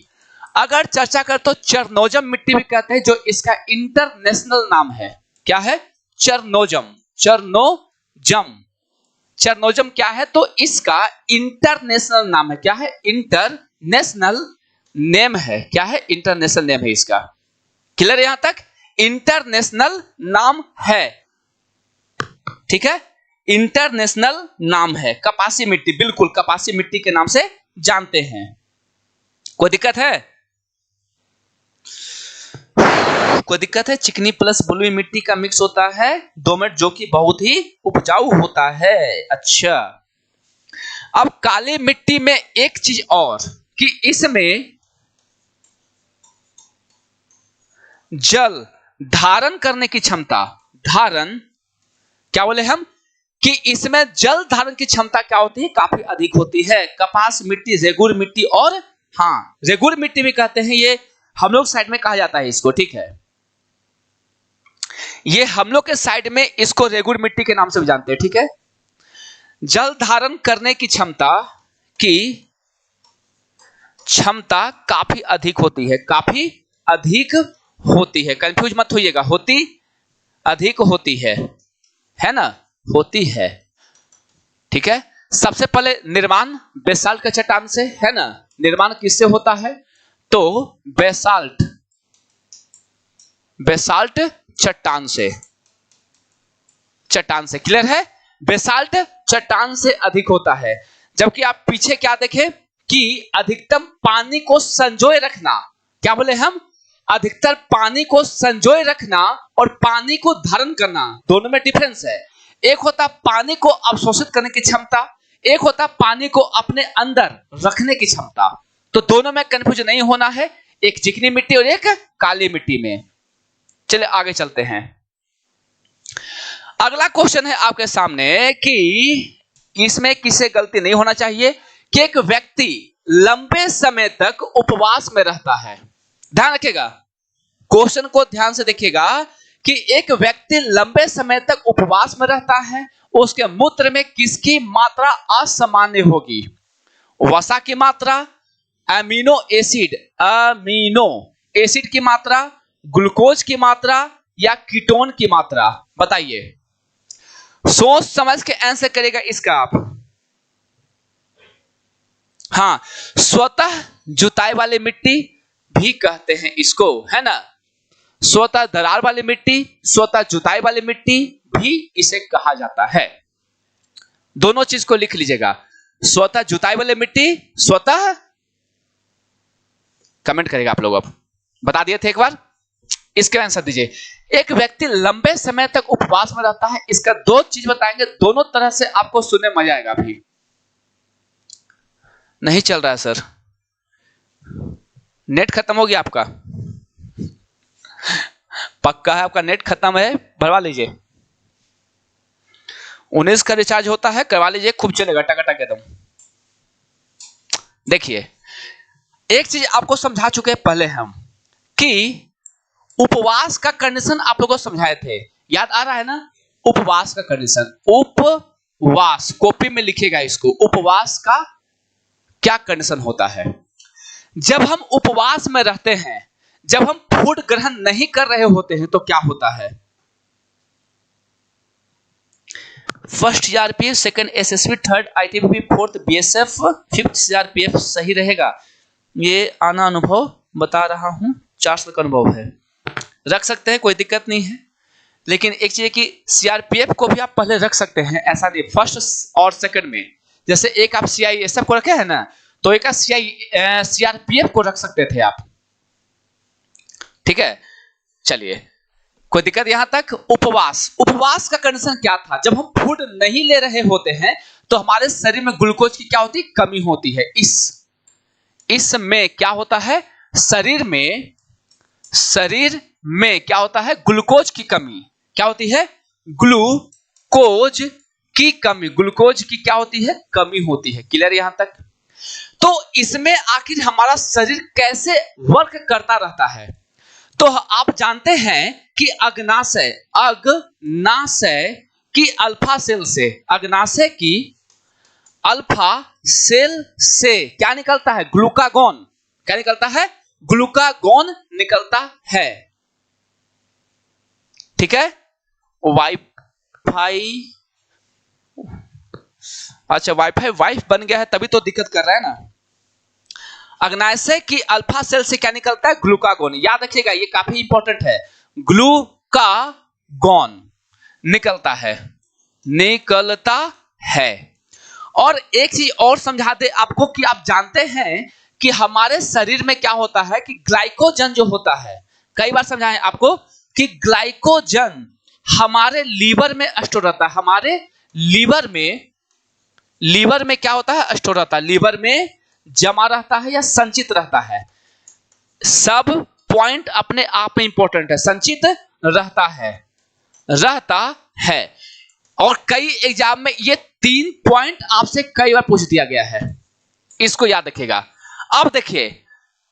अगर चर्चा करें तो चरनोजम मिट्टी भी कहते हैं, जो इसका इंटरनेशनल नाम है। क्या है? चरनोजम। चरनोजम, चरनोजम क्या है? तो इसका इंटरनेशनल नाम है। क्या है? इंटरनेशनल नेम है। क्या है? इंटरनेशनल नेम है इसका। क्लियर यहां तक? इंटरनेशनल नाम है, ठीक है, इंटरनेशनल नाम है कपासी मिट्टी। बिल्कुल कपासी मिट्टी के नाम से जानते हैं। कोई दिक्कत है? कोई दिक्कत है? चिकनी प्लस बलुई मिट्टी का मिक्स होता है दोमट, जो कि बहुत ही उपजाऊ होता है। अच्छा, अब काली मिट्टी में एक चीज और कि इसमें जल धारण करने की क्षमता, धारण क्या बोले हम कि इसमें जल धारण की क्षमता क्या होती है? काफी अधिक होती है। कपास मिट्टी, रेगुर मिट्टी, और हाँ रेगुर मिट्टी भी कहते हैं, ये हम लोग साइड में कहा जाता है इसको, ठीक है, ये हम लोग के साइड में इसको रेगुर मिट्टी के नाम से भी जानते हैं, ठीक है। जल धारण करने की क्षमता काफी अधिक होती है, काफी अधिक होती है, कंफ्यूज मत होइएगा, होती अधिक होती है ना, होती है, ठीक है। सबसे पहले निर्माण बेसाल्ट के चट्टान से, है ना, निर्माण किससे होता है? तो बेसाल्ट चट्टान से, क्लियर है? बेसाल्ट चट्टान से अधिक होता है। जबकि आप पीछे क्या देखें कि अधिकतम पानी को संजोए रखना, क्या बोले हम? अधिकतर पानी को संजोए रखना और पानी को धारण करना, दोनों में डिफरेंस है। एक होता पानी को अवशोषित करने की क्षमता, एक होता पानी को अपने अंदर रखने की क्षमता। तो दोनों में कंफ्यूज नहीं होना है, एक चिकनी मिट्टी और एक काली मिट्टी में। चलिए आगे चलते हैं। अगला क्वेश्चन है आपके सामने कि इसमें किसे गलती नहीं होना चाहिए कि एक व्यक्ति लंबे समय तक उपवास में रहता है। ध्यान रखिएगा, क्वेश्चन को ध्यान से देखिएगा कि एक व्यक्ति लंबे समय तक उपवास में रहता है, उसके मूत्र में किसकी मात्रा असामान्य होगी? वसा की मात्रा, अमीनो एसिड की मात्रा, ग्लूकोज की मात्रा या कीटोन की मात्रा? बताइए, सोच समझ के आंसर करेगा इसका आप। हाँ, स्वतः जुताई वाली मिट्टी भी कहते हैं इसको, है ना, स्वतः दरार वाली मिट्टी, स्वतः जुताई वाली मिट्टी भी इसे कहा जाता है। दोनों चीज को लिख लीजिएगा, स्वतः जुताई वाली मिट्टी, स्वतः, कमेंट करेगा आप लोग। अब बता दिए थे एक बार, इसके आंसर दीजिए। एक व्यक्ति लंबे समय तक उपवास में रहता है, इसका दो चीज बताएंगे, दोनों तरह से आपको सुनने मजा आएगा। अभी नहीं चल रहा है सर, नेट खत्म हो गया आपका? पक्का है आपका नेट खत्म है? भरवा लीजिए, 19 का रिचार्ज होता है, करवा लीजिए, खूब चलेगा टकाटक एकदम। देखिए, एक चीज आपको समझा चुके हैं पहले हम कि उपवास का कंडीशन आप लोगों को समझाए थे, याद आ रहा है ना? उपवास का कंडीशन, उपवास कॉपी में लिखिएगा इसको। उपवास का क्या कंडीशन होता है? जब हम उपवास में रहते हैं, जब हम फूड ग्रहण नहीं कर रहे होते हैं, तो क्या होता है? First CRPF, second SSB, third ITBP, fourth BSF, fifth CRPF सही रहेगा। ये आना अनुभव बता रहा हूं, 4 साल का अनुभव है, रख सकते हैं, कोई दिक्कत नहीं है। लेकिन एक चीज है कि सीआरपीएफ को भी आप पहले रख सकते हैं, ऐसा नहीं फर्स्ट और सेकंड में। जैसे एक आप सीआईएसएफ को रखे हैं ना, तो एक सीआरपीएफ को रख सकते थे आप, ठीक है। चलिए, कोई दिक्कत यहां तक? उपवास का कंडीशन क्या था? जब हम फूड नहीं ले रहे होते हैं तो हमारे शरीर में ग्लूकोज की क्या होती है? कमी होती है। इसमें क्या होता है? शरीर में क्या होता है? ग्लूकोज की कमी। क्या होती है? ग्लूकोज की कमी, ग्लूकोज की क्या होती है? कमी होती है। क्लियर यहां तक? तो इसमें आखिर हमारा शरीर कैसे वर्क करता रहता है? तो आप जानते हैं कि अग्नाशय की अल्फा सेल से, अग्नाशय की अल्फा सेल से क्या निकलता है? ग्लूकागोन। क्या निकलता है? ग्लूकागोन निकलता है। ठीक है, वाईफाई, अच्छा वाईफाई वाइफ बन गया है तभी तो दिक्कत कर रहा है ना। अग्नाशय की अल्फा सेल से क्या निकलता है? ग्लूकागोन। याद रखिएगा, ये काफी इंपॉर्टेंट है। ग्लूकागोन निकलता है। और एक चीज और समझा दे आपको कि आप जानते हैं कि हमारे शरीर में क्या होता है कि ग्लाइकोजन जो होता है, कई बार समझाएं आपको कि ग्लाइकोजन हमारे लीवर में स्टोर रहता है। हमारे लीवर में क्या होता है? स्टोर रहता है, लीवर में जमा रहता है या संचित रहता है। सब पॉइंट अपने आप में इंपॉर्टेंट है। संचित रहता है। और कई एग्जाम में ये 3 पॉइंट आपसे कई बार पूछ दिया गया है, इसको याद रखिएगा। अब देखिए,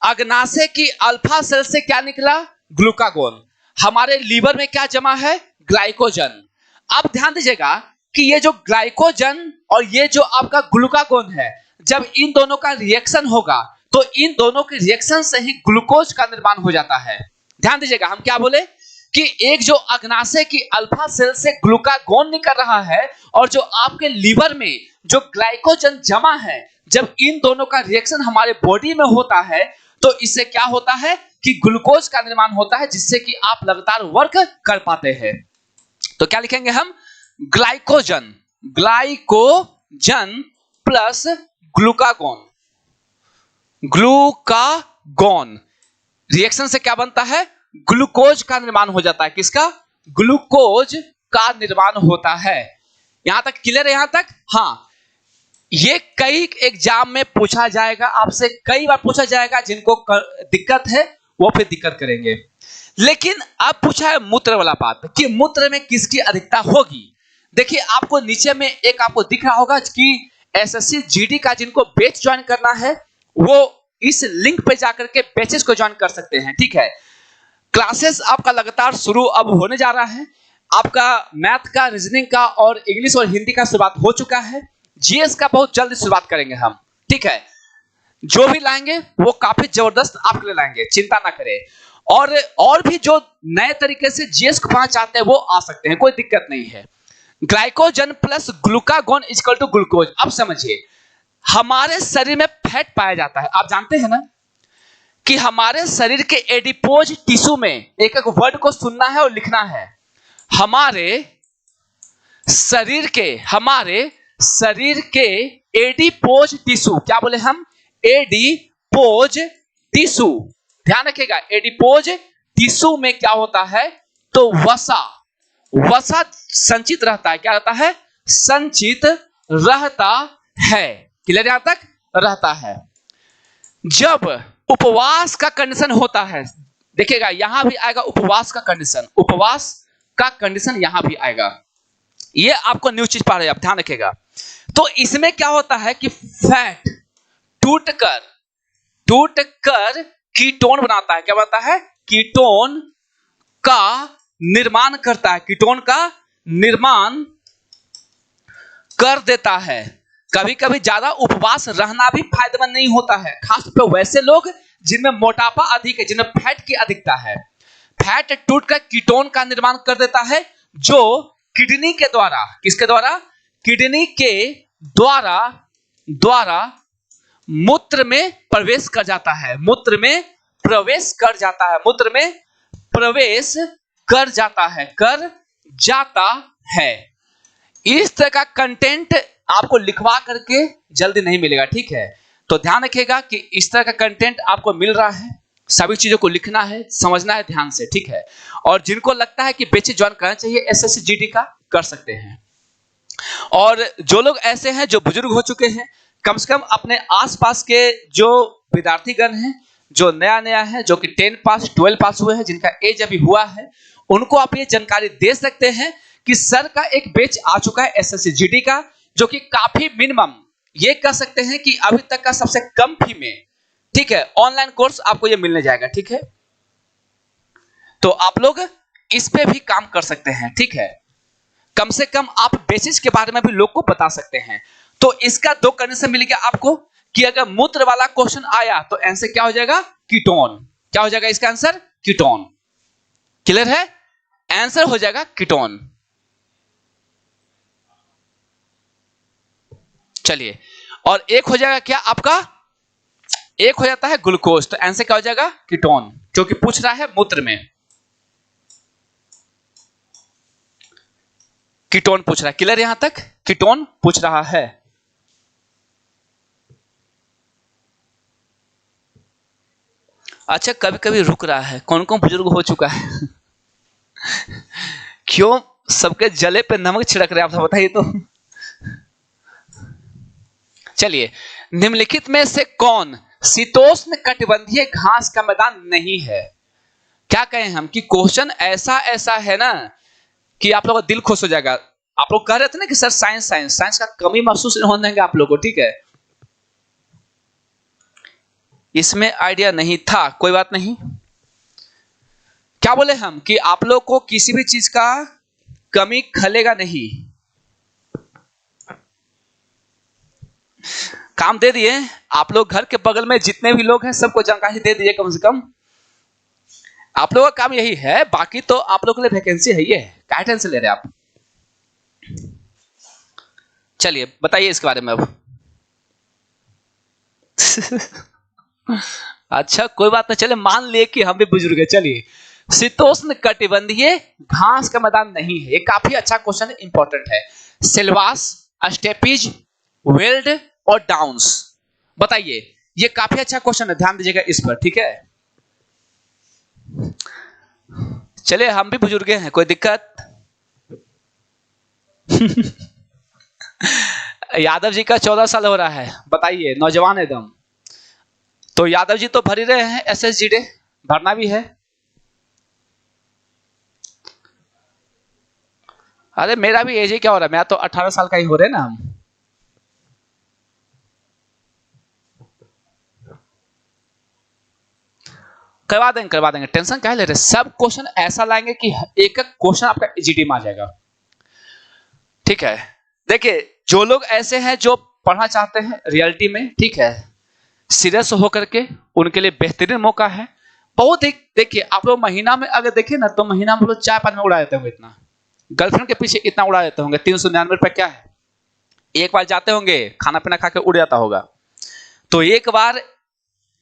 अग्नाशय की अल्फा सेल से क्या निकला? ग्लूकागोन। हमारे लीवर में क्या जमा है? ग्लाइकोजन। अब ध्यान दीजिएगा कि ये जो ग्लाइकोजन और ये जो आपका ग्लूकागोन है, जब इन दोनों का रिएक्शन होगा तो इन दोनों के रिएक्शन से ही ग्लूकोज का निर्माण हो जाता है। ध्यान दीजिएगा, हम क्या बोले कि एक जो अग्नाशय की अल्फा सेल से ग्लूकागोन निकल रहा है और जो आपके लीवर में जो ग्लाइकोजन जमा है, जब इन दोनों का रिएक्शन हमारे बॉडी में होता है तो इससे क्या होता है कि ग्लूकोज का निर्माण होता है, जिससे कि आप लगातार वर्क कर पाते हैं। तो क्या लिखेंगे हम? ग्लाइकोजन प्लस ग्लूकागोन रिएक्शन से क्या बनता है? ग्लूकोज का निर्माण हो जाता है। किसका? ग्लूकोज का निर्माण होता है। यहां तक क्लियर है? यहां तक? हाँ, ये कई एग्जाम में पूछा जाएगा, आपसे कई बार पूछा जाएगा। जिनको दिक्कत है वो फिर दिक्कत करेंगे। लेकिन अब पूछा है मूत्र वाला बात कि मूत्र में किसकी अधिकता होगी। देखिए, आपको नीचे में एक आपको दिख रहा होगा कि एसएससी जीडी का जिनको बैच ज्वाइन करना है वो इस लिंक पे जाकर के बैचेस को ज्वाइन कर सकते हैं। ठीक है, क्लासेस आपका लगातार शुरू अब होने जा रहा है। आपका मैथ का, रीजनिंग का और इंग्लिश और हिंदी का शुरुआत हो चुका है। जीएस का बहुत जल्दी शुरुआत करेंगे हम। ठीक है, जो भी लाएंगे वो काफी जबरदस्त आपके लिए लाएंगे, चिंता ना करें। और भी जो नए तरीके से जीएस को पढ़ना चाहते हैं वो आ सकते हैं, कोई दिक्कत नहीं है। Glycogen plus glucagon equal to glucose. अब समझिए, हमारे शरीर में फैट पाया जाता है। आप जानते हैं ना कि हमारे शरीर के एडिपोज टिश्यू में एक एक वर्ड को सुनना है और लिखना है। हमारे शरीर के एडिपोज टिश्यू, क्या बोले हम? Adipose tissue. ध्यान रखिएगा, एडिपोज टिश्यू में क्या होता है? तो वसा संचित रहता है। क्या रहता है? संचित रहता है। क्लियर? यहां तक रहता है। जब उपवास का कंडीशन होता है, देखिएगा यहां भी आएगा उपवास का कंडीशन यहां भी आएगा। ये आपको न्यू चीज पढ़ रहे हैं, आप ध्यान रखिएगा। तो इसमें क्या होता है कि फैट टूटकर कीटोन बनाता है। क्या बनाता है? कीटोन का निर्माण करता है, कीटोन का निर्माण कर देता है। कभी कभी ज्यादा उपवास रहना भी फायदेमंद नहीं होता है, खासतौर पर वैसे लोग जिनमें मोटापा अधिक है, जिनमें फैट की अधिकता है। फैट टूटकर कीटोन का निर्माण कर देता है, जो किडनी के द्वारा, किसके द्वारा? किडनी के द्वारा मूत्र में प्रवेश कर जाता है। मूत्र में प्रवेश कर जाता है। इस तरह का कंटेंट आपको लिखवा करके जल्दी नहीं मिलेगा। ठीक है, तो ध्यान रखिएगा कि इस तरह का कंटेंट आपको मिल रहा है, सभी चीजों को लिखना है, समझना है ध्यान से। ठीक है, और जिनको लगता है कि बैच ज्वाइन करना चाहिए एसएससी जीडी का, कर सकते हैं। और जो लोग ऐसे हैं जो बुजुर्ग हो चुके हैं, कम से कम अपने आसपास के जो विद्यार्थीगण हैं, जो नया है, जो कि 10 पास 12 पास हुए हैं, जिनका एज अभी हुआ है, उनको आप ये जानकारी दे सकते हैं कि सर का एक बैच आ चुका है एसएससी जीडी का, जो कि काफी मिनिमम, ये कह सकते हैं कि अभी तक का सबसे कम फी में, ठीक है, ऑनलाइन कोर्स आपको ये मिलने जाएगा। ठीक है, तो आप लोग इस पे भी काम कर सकते हैं, ठीक है। कम से कम आप बेसिस के बारे में भी लोग को बता सकते हैं। तो इसका दो कंडीशन मिल गया आपको कि अगर मूत्र वाला क्वेश्चन आया तो आंसर क्या हो जाएगा? कीटोन। क्या हो जाएगा इसका आंसर? कीटोन। क्लियर है? आंसर हो जाएगा कीटोन। चलिए, और एक हो जाएगा क्या आपका? एक हो जाता है ग्लूकोज। तो आंसर क्या हो जाएगा? कीटोन, क्योंकि पूछ रहा है मूत्र में कीटोन पूछ रहा है। क्लियर यहां तक? कीटोन पूछ रहा है। अच्छा, कभी कभी रुक रहा है। कौन कौन बुजुर्ग हो चुका है? क्यों सबके जले पे नमक छिड़क रहे हैं आप? बताइए तो। चलिए, निम्नलिखित में से कौन शीतोष्ण कटिबंधीय घास का मैदान नहीं है? क्या कहें हम कि क्वेश्चन ऐसा ऐसा है ना कि आप लोगों का दिल खुश हो जाएगा। आप लोग कह रहे थे ना कि सर साइंस साइंस साइंस का कमी महसूस नहीं होने देंगे आप लोगों को, ठीक है। इसमें आइडिया नहीं था, कोई बात नहीं। क्या बोले हम कि आप लोग को किसी भी चीज का कमी खलेगा नहीं। काम दे दिए आप लोग, घर के बगल में जितने भी लोग हैं सबको जानकारी दे दीजिए कम से कम। आप लोगों का काम यही है, बाकी तो आप लोग के लिए वैकेंसी है, ये क्या टेंशन ले रहे हैं आप। चलिए बताइए इसके बारे में अब। अच्छा कोई बात नहीं, चले मान लिए कि हम भी बुजुर्ग है। चलिए, शीतोष्ण कटिबंधीय घास का मैदान नहीं है। ये काफी अच्छा क्वेश्चन है, इंपॉर्टेंट है। सिल्वास, स्टेपीज, वेल्ड और डाउन्स। बताइए, ये काफी अच्छा क्वेश्चन है, ध्यान दीजिएगा इस पर, ठीक है। चलिए, हम भी बुजुर्ग हैं, कोई दिक्कत? यादव जी का 14 साल हो रहा है, बताइए, नौजवान एकदम। तो यादव जी तो भर ही रहे हैं SSGD, भरना भी है। अरे मेरा भी एज ही क्या हो रहा है, मैं तो 18 साल का ही हो रहे ना हम। करवा देंगे, टेंशन क्या ले रहे। सब क्वेश्चन ऐसा लाएंगे कि एक एक क्वेश्चन आपका EGD में आ जाएगा, ठीक है। देखिए, जो लोग ऐसे हैं जो पढ़ना चाहते हैं रियलिटी में, ठीक है, सीरियस होकर के, उनके लिए बेहतरीन मौका है। बहुत ही, देखिए आप लोग महीना में अगर देखें ना तो महीना में लोग चाय पानी में उड़ा देते होंगे इतना, गर्लफ्रेंड के पीछे इतना उड़ा देते होंगे। 399 रुपए क्या है? एक बार जाते होंगे, खाना पीना खा के उड़ जाता होगा। तो एक बार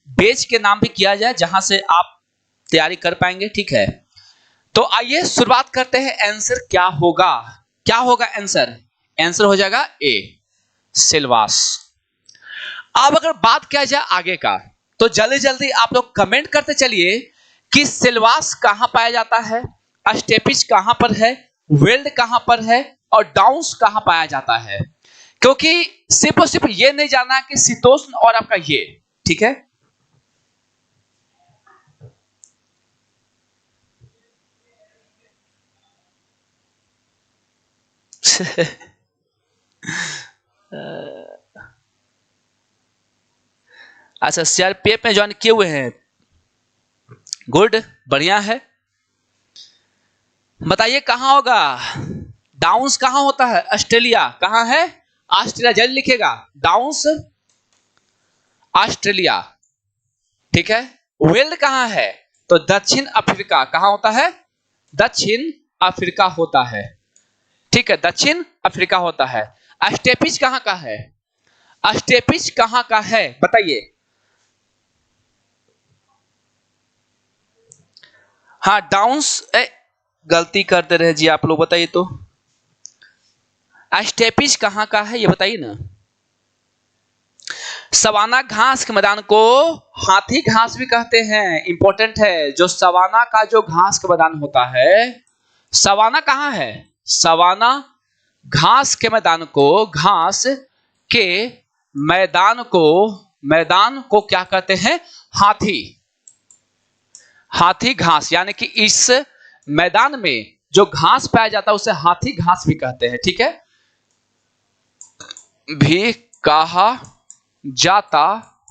बेच के नाम भी किया जाए जहां से आप तैयारी कर पाएंगे, ठीक है। तो आइए शुरुआत करते हैं। आंसर क्या होगा? क्या होगा आंसर? आंसर हो जाएगा ए, सिल्वास। अब अगर बात किया जाए आगे का, तो जल्दी जल्दी आप लोग कमेंट करते चलिए कि सिल्वास कहां पाया जाता है, स्टेपिच कहां पर है, वेल्ड कहां पर है और डाउन्स कहां पाया जाता है। क्योंकि सिर्फ और सिर्फ ये नहीं जानना कि शीतोष्ण और आपका ये, ठीक है। अच्छा, CRPF में ज्वाइन किए हुए हैं, गुड, बढ़िया है। बताइए कहां होगा? डाउन्स कहां होता है? ऑस्ट्रेलिया। कहां है? ऑस्ट्रेलिया, जल्दी लिखेगा, डाउन्स ऑस्ट्रेलिया, ठीक है। वेल्ड कहां है? तो दक्षिण अफ्रीका। कहां होता है? दक्षिण अफ्रीका होता है, ठीक है, दक्षिण अफ्रीका होता है। स्टेपिच कहां का है? स्टेपिच कहां का है बताइए। हाँ, डाउन्स, गलती करते रहे जी आप लोग, बताइए तो स्टेपिच कहां का है ये बताइए ना। सवाना घास के मैदान को हाथी घास भी कहते हैं, इंपॉर्टेंट है। जो सवाना का जो घास का मैदान होता है, सवाना कहां है? सवाना घास के मैदान को, घास के मैदान को क्या कहते हैं? हाथी। हाथी घास, यानी कि इस मैदान में जो घास पाया जाता है उसे हाथी घास भी कहते हैं, ठीक है, भी कहा जाता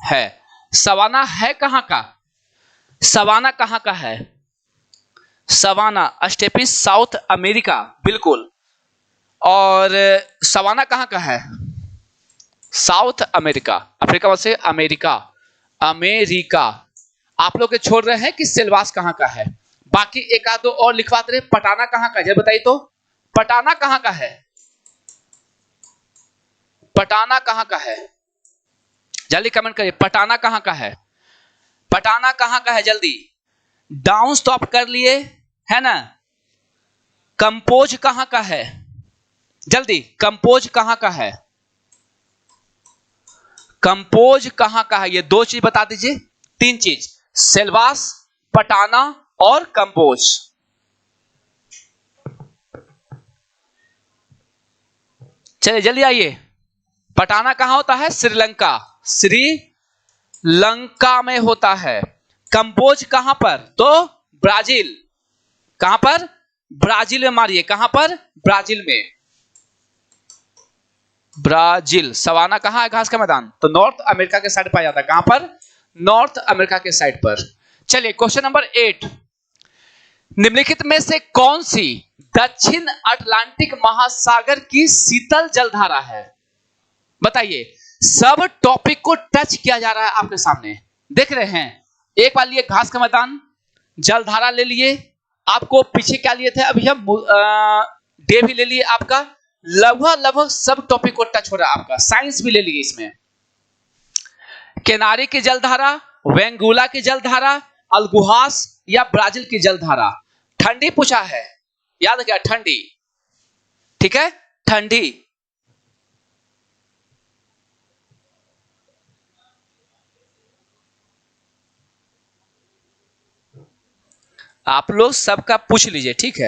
है। सवाना है कहां का? सवाना कहां का है? सवाना स्टेपी साउथ अमेरिका, बिल्कुल। और सवाना कहाँ का है? साउथ अमेरिका, अफ्रीका से अमेरिका, अमेरिका। आप लोग छोड़ रहे हैं कि सिलवास कहाँ का है। बाकी एक आध दो और लिखवाते रहे। पटाना कहाँ का है बताइए तो, पटाना कहाँ का है? पटाना कहाँ का है? जल्दी कमेंट करिए, पटाना कहाँ का है? पटाना कहाँ का है? जल्दी डाउन स्टॉप कर लिए है ना। कंपोज कहाँ का है? जल्दी, कंपोज कहाँ का है? कंपोज कहाँ का है? ये दो चीज बता दीजिए, तीन चीज, सेल्वास, पटाना और कंपोज। चलिए जल्दी आइए। पटाना कहाँ होता है? श्रीलंका, श्रीलंका में होता है। कंपोज कहां पर? तो ब्राजील। कहां पर? ब्राजील में मारिए। कहां पर? ब्राजील में। ब्राजील। सवाना कहां है? घास का मैदान। तो नॉर्थ अमेरिका के साइड पाया जाता है। कहां पर? नॉर्थ अमेरिका के साइड पर। चलिए क्वेश्चन नंबर 8, निम्नलिखित में से कौन सी दक्षिण अटलांटिक महासागर की शीतल जलधारा है? बताइए। सब टॉपिक को टच किया जा रहा है आपके सामने, देख रहे हैं। एक बार लिए घास का मैदान, जलधारा ले लिए, आपको पीछे क्या लिए थे अभी हम, डे भी ले लिए आपका। लगभग सब टॉपिक को टच हो रहा है आपका। साइंस भी ले लिए इसमें। केनारी की जलधारा, वेंगुला की जलधारा, अल्गुहास या ब्राजील की जलधारा। ठंडी पूछा है, याद है क्या? ठंडी, ठीक है, ठंडी। आप लोग सबका पूछ लीजिए, ठीक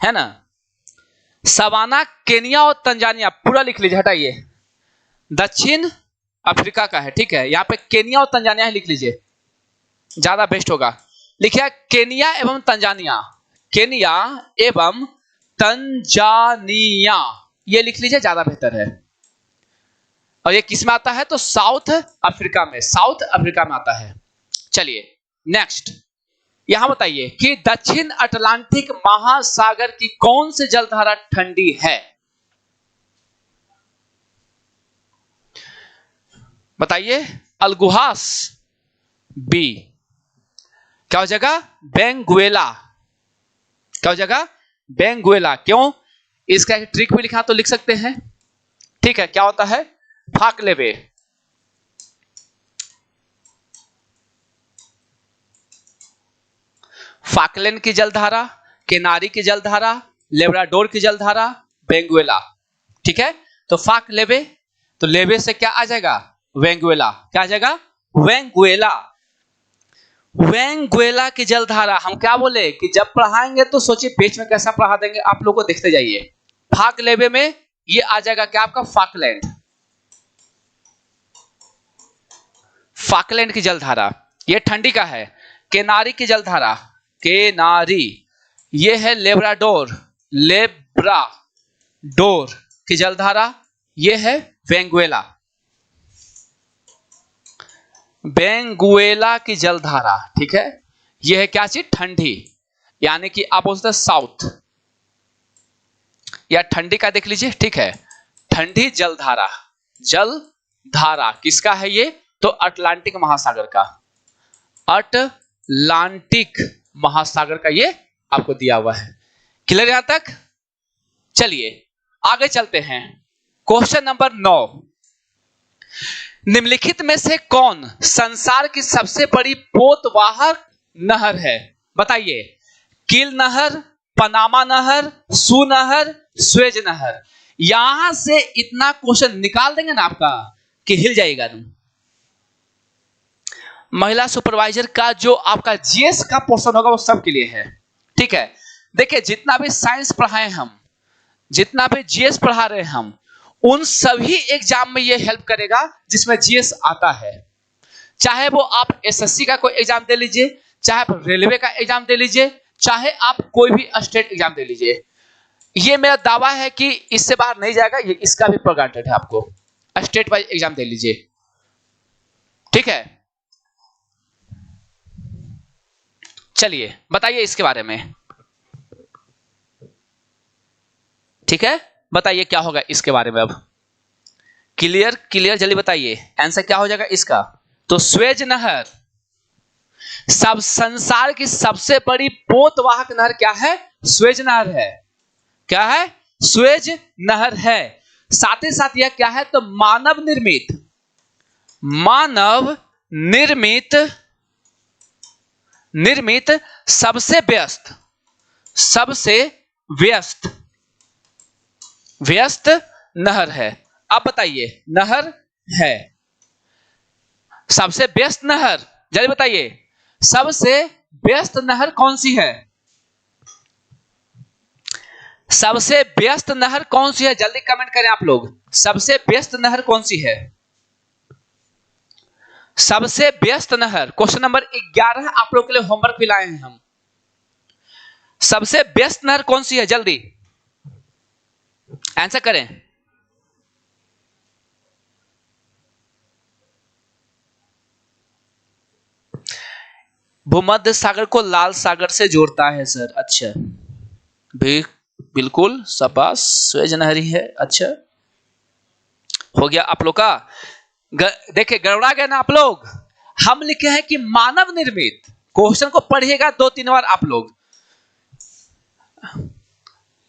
है ना। सवाना केनिया और तंजानिया पूरा लिख लीजिए, हटाइए। दक्षिण अफ्रीका का है, ठीक है। यहां पे केनिया और तंजानिया लिख लीजिए, ज्यादा बेस्ट होगा। लिखिए केनिया एवं तंजानिया, केनिया एवं तंजानिया, ये लिख लीजिए, ज्यादा बेहतर है। और ये किस में आता है? तो साउथ अफ्रीका में, साउथ अफ्रीका में आता है। चलिए नेक्स्ट, यहां बताइए कि दक्षिण अटलांटिक महासागर की कौन सी जलधारा ठंडी है? बताइए। अल्गुहास, बी। क्या हो जाएगा? बेंगुएला। क्या हो जाएगा? बेंगुएला। क्यों? इसका एक ट्रिक भी लिखा तो लिख सकते हैं, ठीक है। क्या होता है? फाकलेबे, फाकलैंड की जलधारा, केनारी की जलधारा, लेब्राडोर की जलधारा, बेंगुएला, ठीक है। तो फाक लेबे, तो लेबे से क्या आ जाएगा? वेंगुएला। क्या आ जाएगा? वेंगुएला। वेंगुएला की जलधारा हम क्या बोले कि जब पढ़ाएंगे तो सोचिए पेज में कैसा पढ़ा देंगे, आप लोगों को देखते जाइए। फाक लेबे में ये आ जाएगा क्या आपका? फाकलैंड, फाकलैंड की जलधारा, ये ठंडी का है। केनारी की जलधारा, केनारी, ये है लेब्राडोर, लेब्राडोर की जलधारा, ये है वेंगुएला, बेंगुएला की जलधारा, ठीक है। यह है क्या चीज? ठंडी, यानी कि आप बोलते हैं साउथ, या ठंडी का देख लीजिए, ठीक है। ठंडी जलधारा, जलधारा किसका है ये? तो अटलांटिक महासागर का, अटलांटिक महासागर का ये आपको दिया हुआ है। क्लियर यहां तक? चलिए आगे चलते हैं। क्वेश्चन नंबर 9, निम्नलिखित में से कौन संसार की सबसे बड़ी पोतवाहक नहर है? बताइए। कील नहर, पनामा नहर, सू नहर, स्वेज नहर। यहां से इतना क्वेश्चन निकाल देंगे ना आपका कि हिल जाएगा तुम। महिला सुपरवाइजर का जो आपका जीएस का पोर्शन होगा वो सबके लिए है, ठीक है। देखिए जितना भी साइंस पढ़ाए हम, जितना भी जीएस पढ़ा रहे हम, उन सभी एग्जाम में ये हेल्प करेगा जिसमें जीएस आता है। चाहे वो आप एसएससी का कोई एग्जाम दे लीजिए, चाहे आप रेलवे का एग्जाम दे लीजिए, चाहे आप कोई भी स्टेट एग्जाम दे लीजिए, ये मेरा दावा है कि इससे बाहर नहीं जाएगा। ये इसका भी प्रोग्रांटेड है, आपको स्टेट वाइज एग्जाम दे लीजिए, ठीक है। चलिए बताइए इसके बारे में, ठीक है, बताइए क्या होगा इसके बारे में। अब क्लियर क्लियर जल्दी बताइए, आंसर क्या हो जाएगा इसका। तो स्वेज नहर, सब संसार की सबसे बड़ी पोतवाहक नहर क्या है? स्वेज नहर है। क्या है? स्वेज नहर है। साथ ही साथ यह क्या है? तो मानव निर्मित, मानव निर्मित निर्मित सबसे व्यस्त, सबसे व्यस्त व्यस्त नहर है। अब बताइए, नहर है, सबसे व्यस्त नहर, जल्दी बताइए, सबसे व्यस्त नहर कौन सी है? सबसे व्यस्त नहर कौन सी है? जल्दी कमेंट करें आप लोग, सबसे व्यस्त नहर कौन सी है? सबसे व्यस्त नहर, क्वेश्चन नंबर 11 आप लोग के लिए होमवर्क भी लाए हैं हम। सबसे व्यस्त नहर कौन सी है? जल्दी आंसर करें। भूमध्य सागर को लाल सागर से जोड़ता है सर। अच्छा, भी बिल्कुल शाबाश, स्वेज नहर ही है। अच्छा, हो गया आप लोग का। देखिए गड़बड़ा गया ना आप लोग। हम लिखे हैं कि मानव निर्मित, क्वेश्चन को पढ़िएगा 2-3 बार आप लोग।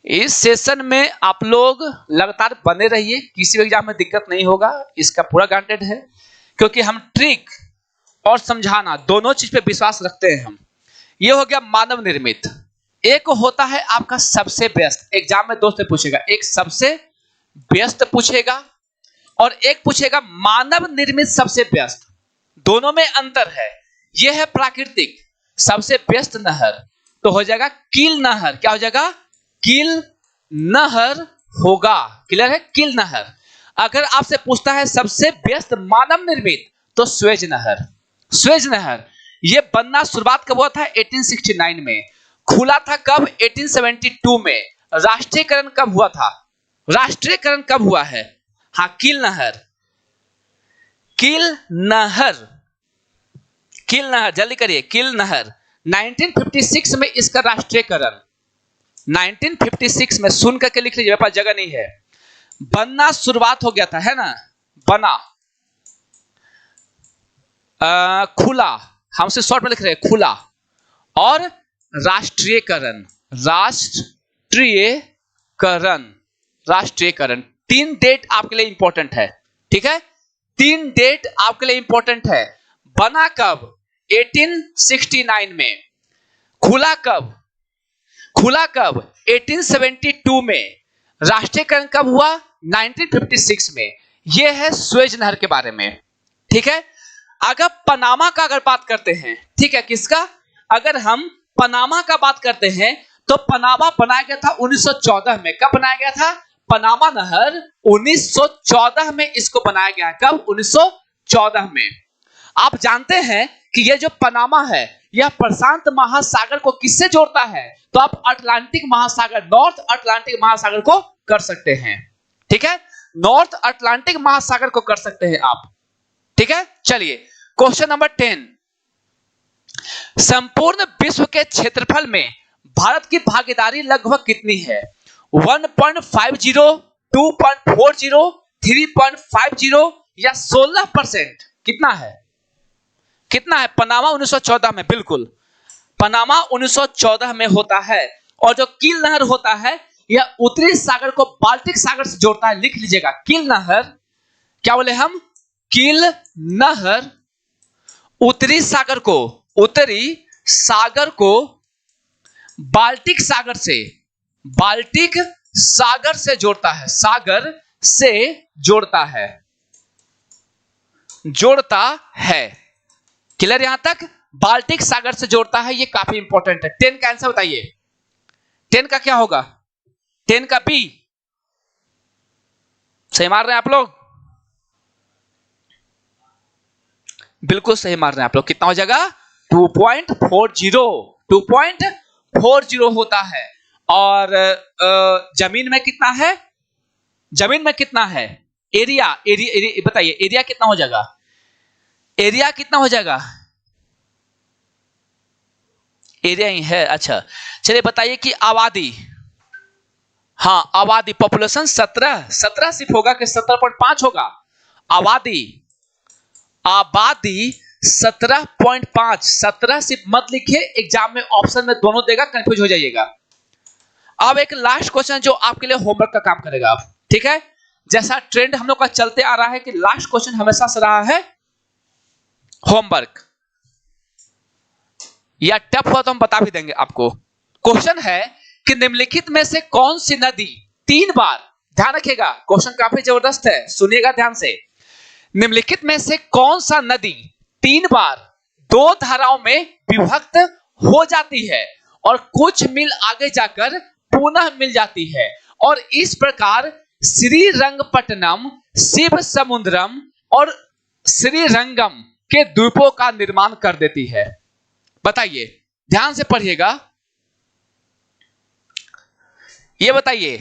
इस सेशन में आप लोग लगातार बने रहिए, किसी भी एग्जाम में दिक्कत नहीं होगा, इसका पूरा गारंटेड है, क्योंकि हम ट्रिक और समझाना दोनों चीज पे विश्वास रखते हैं हम। ये हो गया मानव निर्मित। एक होता है आपका सबसे व्यस्त, एग्जाम में 2 से पूछेगा, एक सबसे व्यस्त पूछेगा और एक पूछेगा मानव निर्मित सबसे व्यस्त। दोनों में अंतर है। यह है प्राकृतिक सबसे व्यस्त नहर, तो हो जाएगा कील नहर। क्या हो जाएगा? कील नहर होगा। क्लियर है? कील नहर। अगर आपसे पूछता है सबसे व्यस्त मानव निर्मित, तो स्वेज नहर। स्वेज नहर ये बनना शुरुआत कब हुआ था? 1869 में। खुला था कब? 1872 में। राष्ट्रीयकरण कब हुआ था? राष्ट्रीयकरण कब हुआ है? हाँ, कील नहर। कील नहर, कील नहर, जल्दी करिए, कील नहर 1956 में इसका राष्ट्रीयकरण, 1956 में, सुन करके लिख लीजिए, मेरे पास जगह नहीं है। बनना शुरुआत हो गया था, है ना, बना, खुला, हमसे शॉर्ट में लिख रहे हैं खुला, और राष्ट्रीयकरण, राष्ट्रीयकरण, राष्ट्रीयकरण। 3 डेट आपके लिए इंपॉर्टेंट है, ठीक है, 3 डेट आपके लिए इंपॉर्टेंट है। बना कब? 1869 में। खुला कब? खुला कब? 1872 में। राष्ट्रीयकरण कब हुआ? 1956 में। यह है स्वेज नहर के बारे में, ठीक है। अगर पनामा का अगर बात करते हैं, ठीक है, किसका? अगर हम पनामा का बात करते हैं, तो पनामा बनाया गया था 1914 में। कब बनाया गया था? पनामा नहर 1914 में इसको बनाया गया है। कब? 1914 में। आप जानते हैं कि यह जो पनामा है, यह प्रशांत महासागर को किससे जोड़ता है? तो आप अटलांटिक महासागर, नॉर्थ अटलांटिक महासागर को कर सकते हैं, ठीक है, नॉर्थ अटलांटिक महासागर को कर सकते हैं आप, ठीक है। चलिए क्वेश्चन नंबर 10, संपूर्ण विश्व के क्षेत्रफल में भारत की भागीदारी लगभग कितनी है? 1.50, 2.40, 3.50 या 16%? कितना है? कितना है? पनामा 1914 में, बिल्कुल पनामा 1914 में होता है। और जो कील नहर होता है, यह उत्तरी सागर को बाल्टिक सागर से जोड़ता है। लिख लीजिएगा, कील नहर, क्या बोले हम? कील नहर उत्तरी सागर को, उत्तरी सागर को बाल्टिक सागर से, बाल्टिक सागर से जोड़ता है, सागर से जोड़ता है, जोड़ता है। क्लियर यहां तक? बाल्टिक सागर से जोड़ता है, ये काफी इंपॉर्टेंट है। 10 का आंसर बताइए, 10 का क्या होगा? 10 का बी। सही मार रहे हैं आप लोग? बिल्कुल सही मार रहे हैं आप लोग। कितना हो जाएगा? 2.40, 2.40 होता है। और जमीन में कितना है? जमीन में कितना है? एरिया, एरिया बताइए, एरिया कितना हो जाएगा? एरिया कितना हो जाएगा? एरिया ही है। अच्छा चलिए बताइए कि आबादी, हाँ आबादी पॉपुलेशन 17 सिर्फ होगा कि 17.5 होगा? आबादी, आबादी 17.5, 17 सिर्फ मत लिखिए, एग्जाम में ऑप्शन में दोनों देगा, कंफ्यूज हो जाइएगा। अब एक लास्ट क्वेश्चन जो आपके लिए होमवर्क का काम करेगा आप, ठीक है? जैसा ट्रेंड हम लोग का चलते आ रहा है कि लास्ट क्वेश्चन हमेशा से रहा है होमवर्क, या टफ हुआ तो हम बता भी देंगे आपको। क्वेश्चन है कि निम्नलिखित में से कौन सी नदी 3 बार, ध्यान रखिएगा क्वेश्चन काफी जबरदस्त है, सुनिएगा ध्यान से। निम्नलिखित में से कौन सा नदी 3 बार 2 धाराओं में विभक्त हो जाती है और कुछ मील आगे जाकर पुनः मिल जाती है, और इस प्रकार श्रीरंगपट्टनम, शिव समुद्रम और श्रीरंगम के द्वीपों का निर्माण कर देती है? बताइए, ध्यान से पढ़िएगा। ये बताइए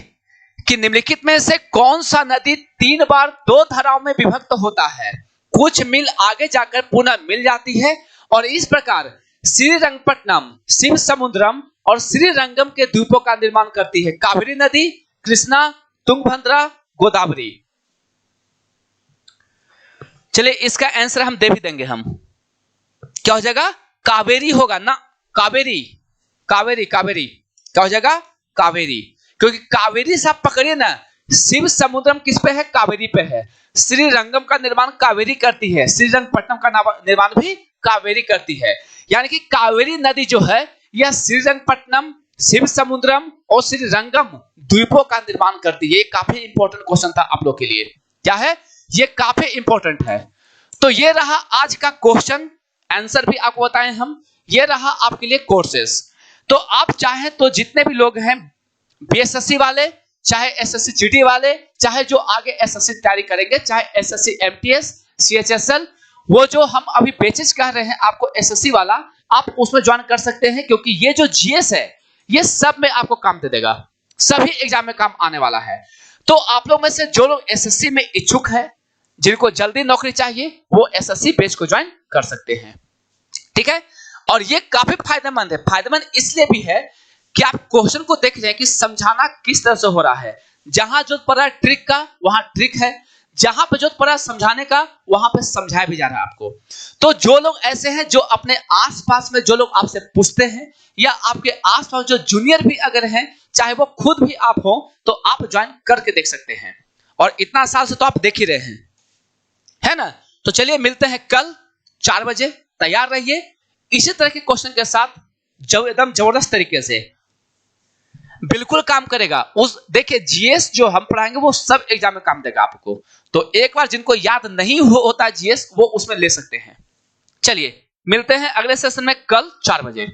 कि निम्नलिखित में से कौन सा नदी 3 बार 2 धाराओं में विभक्त होता है, कुछ मील आगे जाकर पुनः मिल जाती है, और इस प्रकार श्रीरंगपट्टनम, शिव समुद्रम और श्रीरंगम के द्वीपों का निर्माण करती है? कावेरी नदी, कृष्णा, तुंगभद्रा, गोदावरी? चलिए इसका आंसर हम दे भी देंगे। हम क्या हो जाएगा? कावेरी होगा ना, कावेरी, कावेरी, कावेरी क्या हो जाएगा? कावेरी, क्योंकि कावेरी से आप पकड़िए ना, शिव समुद्रम किस पे है? कावेरी पे है। श्रीरंगम का निर्माण कावेरी करती है, श्रीरंगपट्टनम का निर्माण भी कावेरी करती है। यानी कि कावेरी नदी जो है यह श्रीरंगपट्टनम, शिव समुद्रम और श्रीरंगम द्वीपों का निर्माण करती है। ये काफी इंपॉर्टेंट क्वेश्चन था आप लोग के लिए। क्या है? ये काफी इंपॉर्टेंट है। तो ये रहा आज का क्वेश्चन, आंसर भी आपको बताएं हम। ये रहा आपके लिए कोर्सेस। तो आप चाहे तो जितने भी लोग हैं बीएसएससी वाले, चाहे एसएससी जीडी वाले, चाहे जो आगे एसएससी तैयारी करेंगे, चाहे एसएससी एमटीएस, सीएचएसएल, वो जो हम अभी बैचेस कह रहे हैं आपको एसएससी वाला, आप उसमें ज्वाइन कर सकते हैं, क्योंकि ये जो जीएस है ये सब में आपको काम दे देगा, सभी एग्जाम में काम आने वाला है। तो आप लोग में से जो लोग एसएससी में इच्छुक है, जिनको जल्दी नौकरी चाहिए, वो एसएससी बैच को ज्वाइन कर सकते हैं, ठीक है? और ये काफी फायदेमंद है। फायदेमंद इसलिए भी है कि आप क्वेश्चन को देख रहे हैं कि समझाना किस तरह से हो रहा है। जहां जो पड़ा है ट्रिक का, वहां ट्रिक है, जहां पे जो पड़ा है समझाने का, वहां पे समझाया भी जा रहा है आपको। तो जो लोग ऐसे हैं, जो अपने आसपास में जो लोग आपसे पूछते हैं, या आपके आसपास जो जूनियर भी अगर हैं, चाहे वो खुद भी आप हो, तो आप ज्वाइन करके देख सकते हैं। और इतना साल से तो आप देख ही रहे हैं, है ना? तो चलिए मिलते हैं कल 4 बजे। तैयार रहिए इसी तरह के क्वेश्चन के साथ, जो एकदम जबरदस्त तरीके से बिल्कुल काम करेगा। उस देखिए जीएस जो हम पढ़ाएंगे वो सब एग्जाम में काम देगा आपको। तो एक बार जिनको याद नहीं होता जीएस, वो उसमें ले सकते हैं। चलिए मिलते हैं अगले सेशन में कल 4 बजे।